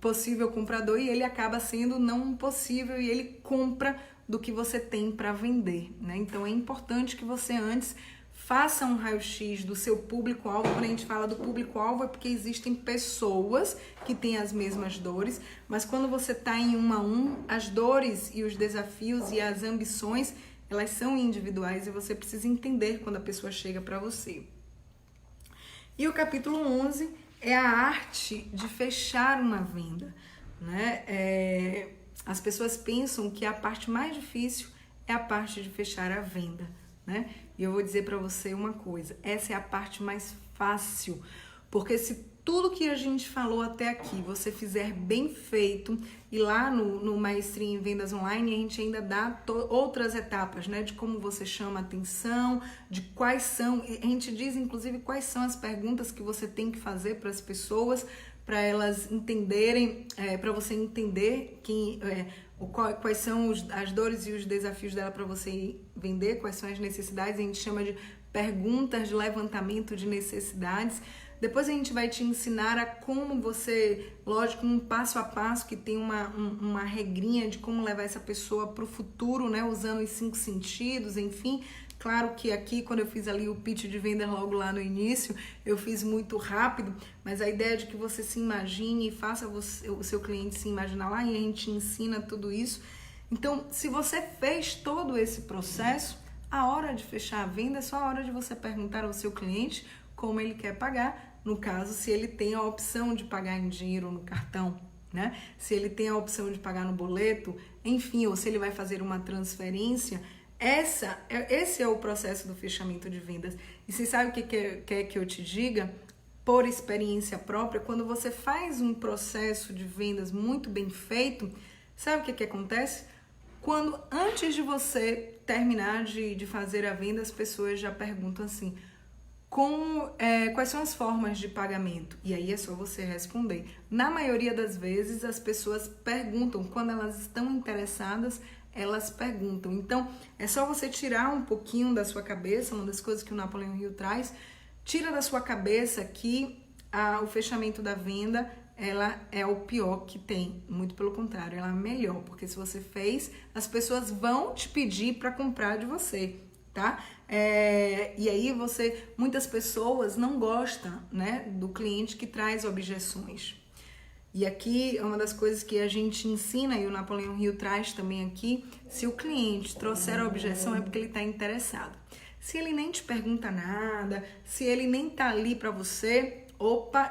possível comprador e ele acaba sendo não possível e ele compra do que você tem para vender, né? Então é importante que você antes faça um raio-x do seu público-alvo. Quando a gente fala do público-alvo é porque existem pessoas que têm as mesmas dores, mas quando você está em 1 a 1, as dores e os desafios e as ambições, elas são individuais e você precisa entender quando a pessoa chega para você. E o capítulo 11 é a arte de fechar uma venda, né? As pessoas pensam que a parte mais difícil é a parte de fechar a venda, né? E eu vou dizer para você uma coisa, essa é a parte mais fácil, Porque se tudo que a gente falou até aqui você fizer bem feito, e lá no Maestria em Vendas Online a gente ainda dá outras etapas, né? De como você chama a atenção, de quais são, a gente diz inclusive quais são as perguntas que você tem que fazer para as pessoas, para elas entenderem, para você entender quais são as dores e os desafios dela para você vender, quais são as necessidades, a gente chama de perguntas de levantamento de necessidades. Depois a gente vai te ensinar a como você, lógico, um passo a passo que tem uma regrinha de como levar essa pessoa para o futuro, né? Usando os 5 sentidos, enfim. Claro que aqui, quando eu fiz ali o pitch de venda logo lá no início, eu fiz muito rápido, mas a ideia é de que você se imagine e faça o seu cliente se imaginar lá e a gente ensina tudo isso. Então, se você fez todo esse processo, a hora de fechar a venda é só a hora de você perguntar ao seu cliente como ele quer pagar. No caso, se ele tem a opção de pagar em dinheiro ou no cartão, né? Se ele tem a opção de pagar no boleto, enfim, ou se ele vai fazer uma transferência, esse é o processo do fechamento de vendas. E você sabe o que quer que eu te diga? Por experiência própria, quando você faz um processo de vendas muito bem feito, sabe o que acontece? Quando antes de você terminar de fazer a venda, as pessoas já perguntam assim: quais são as formas de pagamento? E aí é só você responder. Na maioria das vezes, as pessoas perguntam. Quando elas estão interessadas, elas perguntam. Então, é só você tirar um pouquinho da sua cabeça, uma das coisas que o Napoleão Hill traz, tira da sua cabeça que o fechamento da venda, ela é o pior que tem. Muito pelo contrário, ela é a melhor. Porque se você fez, as pessoas vão te pedir para comprar de você, tá? E aí muitas pessoas não gostam, né, do cliente que traz objeções. E aqui é uma das coisas que a gente ensina, e o Napoleão Hill traz também aqui: se o cliente trouxer a objeção é porque ele está interessado. Se ele nem te pergunta nada, se ele nem tá ali para você,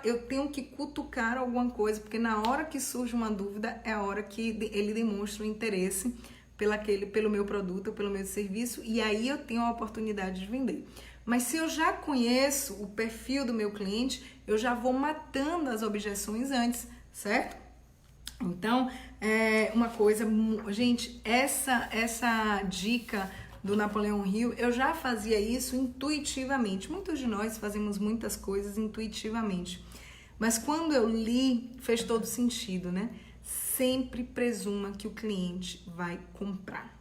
eu tenho que cutucar alguma coisa, porque na hora que surge uma dúvida é a hora que ele demonstra o interesse pelo meu produto, pelo meu serviço, e aí eu tenho a oportunidade de vender. Mas se eu já conheço o perfil do meu cliente, eu já vou matando as objeções antes, certo? Então, uma coisa, gente, essa dica do Napoleão Hill, eu já fazia isso intuitivamente. Muitos de nós fazemos muitas coisas intuitivamente. Mas quando eu li, fez todo sentido, né? Sempre presuma que o cliente vai comprar.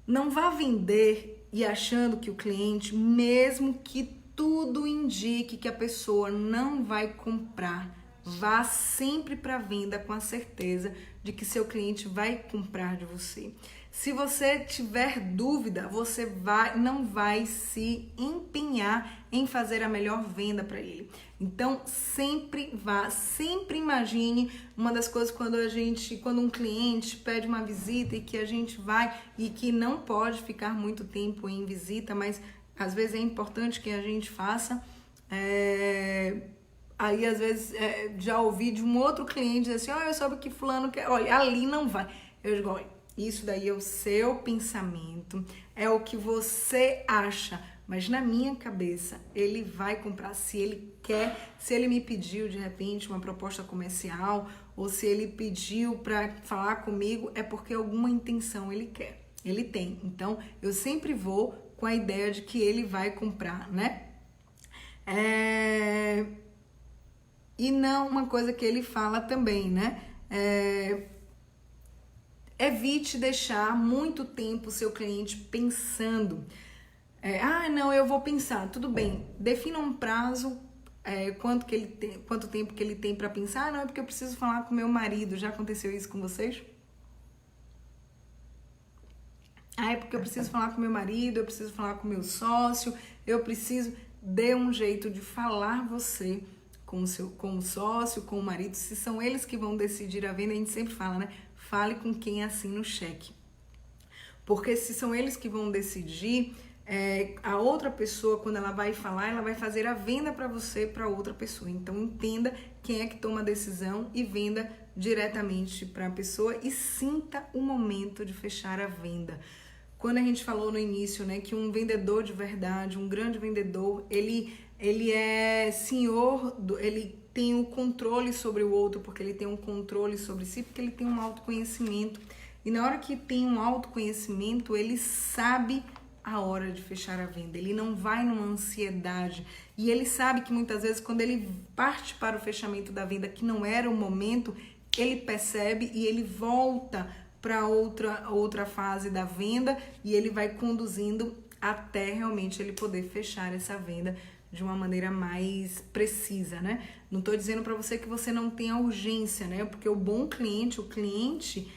Não vá vender e achando que o cliente, mesmo que tudo indique que a pessoa não vai comprar, vá sempre para a venda com a certeza de que seu cliente vai comprar de você. Se você tiver dúvida, você não vai se empenhar em fazer a melhor venda para ele. Então, sempre imagine. Uma das coisas quando um cliente pede uma visita e que a gente vai e que não pode ficar muito tempo em visita, mas às vezes é importante que a gente faça. Aí, às vezes, já ouvi de um outro cliente dizer assim: eu soube que fulano quer, olha, ali não vai. Eu digo: olha, isso daí é o seu pensamento, é o que você acha, mas na minha cabeça ele vai comprar se ele quer, se ele me pediu de repente uma proposta comercial, ou se ele pediu para falar comigo, é porque alguma intenção ele quer, ele tem. Então, eu sempre vou com a ideia de que ele vai comprar, né? E não uma coisa que ele fala também, né? Evite deixar muito tempo o seu cliente pensando. Não, eu vou pensar. Tudo bem, defina um prazo, quanto tempo que ele tem para pensar. Não, é porque eu preciso falar com meu marido. Já aconteceu isso com vocês? É porque eu preciso falar com meu marido, eu preciso falar com meu sócio, Dê um jeito de falar você com o sócio, com o marido, se são eles que vão decidir a venda. A gente sempre fala, né? Fale com quem assina o cheque. Porque se são eles que vão decidir, a outra pessoa, quando ela vai falar, ela vai fazer a venda para você, para outra pessoa. Então, entenda quem é que toma a decisão e venda diretamente para a pessoa e sinta o momento de fechar a venda. Quando a gente falou no início, né, que um vendedor de verdade, um grande vendedor, ele ele é senhor, ele tem o controle sobre o outro, porque ele tem um controle sobre si, porque ele tem um autoconhecimento. E na hora que tem um autoconhecimento, ele sabe a hora de fechar a venda, ele não vai numa ansiedade, e ele sabe que muitas vezes quando ele parte para o fechamento da venda, que não era o momento, ele percebe e ele volta para outra fase da venda, e ele vai conduzindo até realmente ele poder fechar essa venda de uma maneira mais precisa, né? Não estou dizendo para você que você não tenha urgência, né? Porque o bom cliente, o cliente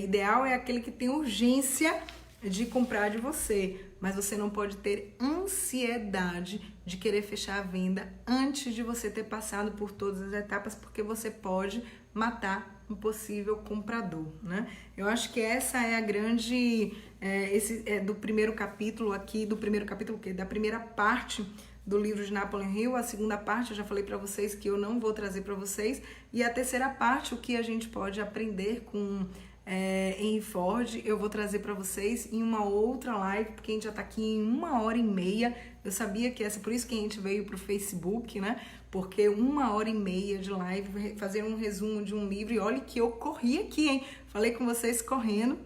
ideal é aquele que tem urgência de comprar de você, mas você não pode ter ansiedade de querer fechar a venda antes de você ter passado por todas as etapas, porque você pode matar um possível comprador, né? Eu acho que essa é a grande, esse é do primeiro capítulo aqui, da primeira parte do livro de Napoleon Hill. A segunda parte eu já falei para vocês que eu não vou trazer para vocês, e a terceira parte, o que a gente pode aprender com Henry Ford, eu vou trazer para vocês em uma outra live, porque a gente já tá aqui em 1h30. Eu sabia que por isso que a gente veio pro Facebook, né? Porque 1h30 de live, fazer um resumo de um livro, e olha que eu corri aqui, hein? Falei com vocês correndo.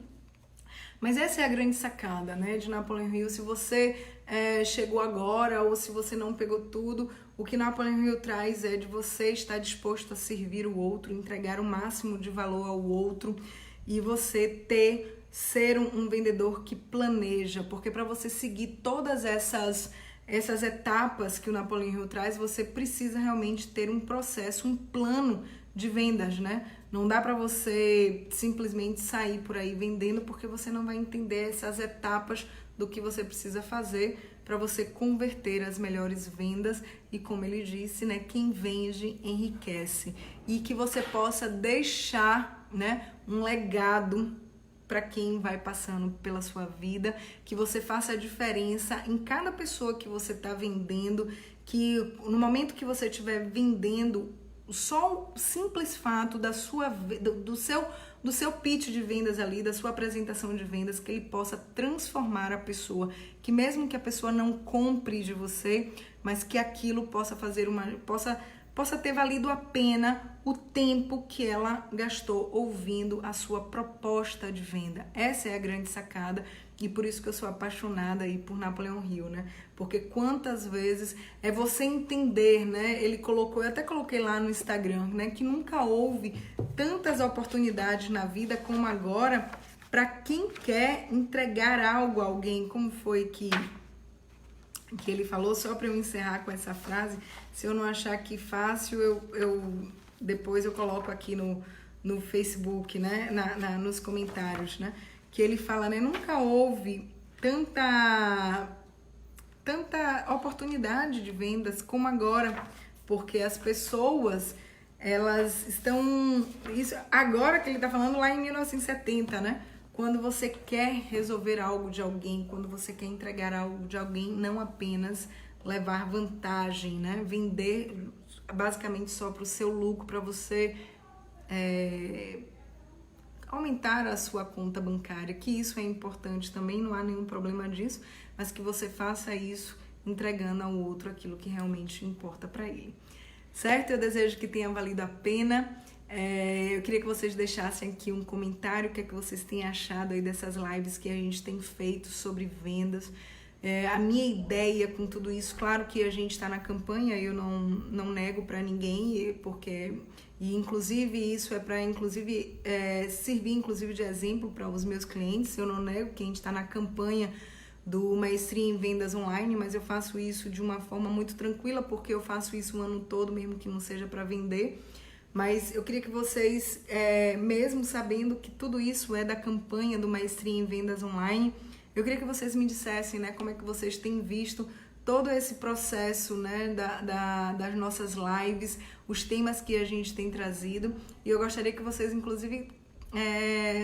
Mas essa é a grande sacada, né, de Napoleon Hill. Se você chegou agora ou se você não pegou tudo, o que Napoleon Hill traz é de você estar disposto a servir o outro, entregar o máximo de valor ao outro, e você ser um vendedor que planeja, porque para você seguir todas essas etapas que o Napoleon Hill traz, você precisa realmente ter um processo, um plano de vendas, né? Não dá para você simplesmente sair por aí vendendo, porque você não vai entender essas etapas do que você precisa fazer para você converter as melhores vendas. E como ele disse, né, quem vende enriquece, e que você possa deixar, né, um legado para quem vai passando pela sua vida, que você faça a diferença em cada pessoa que você está vendendo, que no momento que você estiver vendendo, só o simples fato do seu pitch de vendas ali, da sua apresentação de vendas, que ele possa transformar a pessoa, que mesmo que a pessoa não compre de você, mas que aquilo possa possa ter valido a pena o tempo que ela gastou ouvindo a sua proposta de venda. Essa é a grande sacada, e por isso que eu sou apaixonada aí por Napoleon Hill, né? Porque quantas vezes é você entender, né? Eu até coloquei lá no Instagram, né? Que nunca houve tantas oportunidades na vida como agora para quem quer entregar algo a alguém. Como foi que ele falou? Só para eu encerrar com essa frase, se eu não achar aqui fácil, depois eu coloco aqui no Facebook, né? Nos comentários, né? Que ele fala, né? Nunca houve tanta oportunidade de vendas como agora, porque as pessoas, elas estão... Isso agora que ele tá falando lá em 1970, né? Quando você quer resolver algo de alguém, quando você quer entregar algo de alguém, não apenas levar vantagem, né? Vender basicamente só para o seu lucro, para você aumentar a sua conta bancária, que isso é importante também, não há nenhum problema disso, mas que você faça isso entregando ao outro aquilo que realmente importa para ele, certo? Eu desejo que tenha valido a pena. Eu queria que vocês deixassem aqui um comentário, o que é que vocês têm achado aí dessas lives que a gente tem feito sobre vendas. A minha ideia com tudo isso, claro que a gente está na campanha, eu não nego para ninguém, porque... E inclusive isso é para servir inclusive de exemplo para os meus clientes. Eu não nego que a gente está na campanha do Maestria em Vendas Online, mas eu faço isso de uma forma muito tranquila, porque eu faço isso o ano todo, mesmo que não seja para vender. Mas eu queria que vocês, mesmo sabendo que tudo isso é da campanha do Maestria em Vendas Online, eu queria que vocês me dissessem, né, como é que vocês têm visto todo esse processo, né, das nossas lives, os temas que a gente tem trazido. E eu gostaria que vocês, inclusive,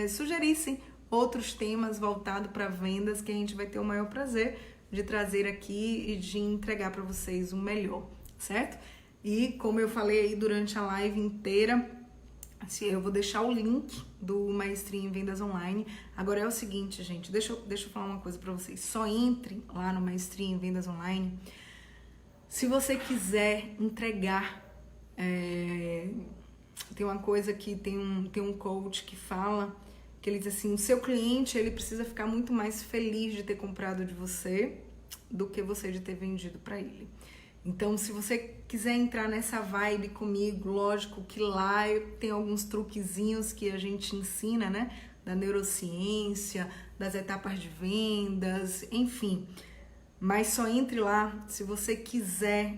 sugerissem outros temas voltados para vendas, que a gente vai ter o maior prazer de trazer aqui e de entregar para vocês o melhor, certo? E como eu falei aí durante a live inteira, eu vou deixar o link do Maestria em Vendas Online. Agora é o seguinte, gente, deixa eu falar uma coisa para vocês. Só entre lá no Maestria em Vendas Online Se você quiser entregar, tem uma coisa que tem um coach que fala, que ele diz assim, o seu cliente ele precisa ficar muito mais feliz de ter comprado de você do que você de ter vendido para ele. Então, se você quiser entrar nessa vibe comigo, lógico que lá tem alguns truquezinhos que a gente ensina, né? Da neurociência, das etapas de vendas, enfim. Mas só entre lá se você quiser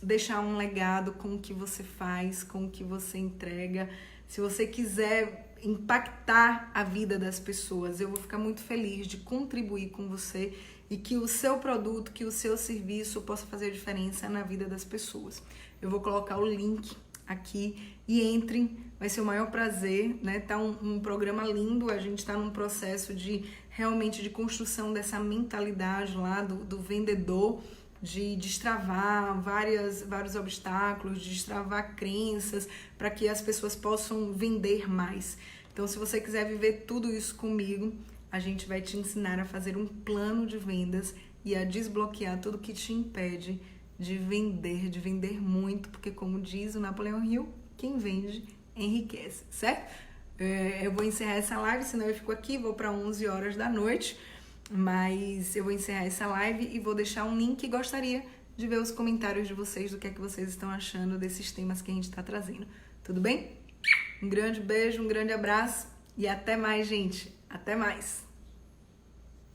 deixar um legado com o que você faz, com o que você entrega. Se você quiser impactar a vida das pessoas, eu vou ficar muito feliz de contribuir com você e que o seu produto, que o seu serviço possa fazer diferença na vida das pessoas. Eu vou colocar o link aqui e entrem, vai ser o maior prazer, né? Tá um programa lindo, a gente tá num processo de realmente de construção dessa mentalidade lá do vendedor, de destravar vários obstáculos, de destravar crenças para que as pessoas possam vender mais. Então, se você quiser viver tudo isso comigo, a gente vai te ensinar a fazer um plano de vendas e a desbloquear tudo que te impede de vender muito, porque como diz o Napoleão Hill, quem vende enriquece, certo? Eu vou encerrar essa live, senão eu fico aqui, vou para 11 horas da noite, mas eu vou encerrar essa live e vou deixar um link e gostaria de ver os comentários de vocês, do que é que vocês estão achando desses temas que a gente está trazendo. Tudo bem? Um grande beijo, um grande abraço e até mais, gente. Até mais!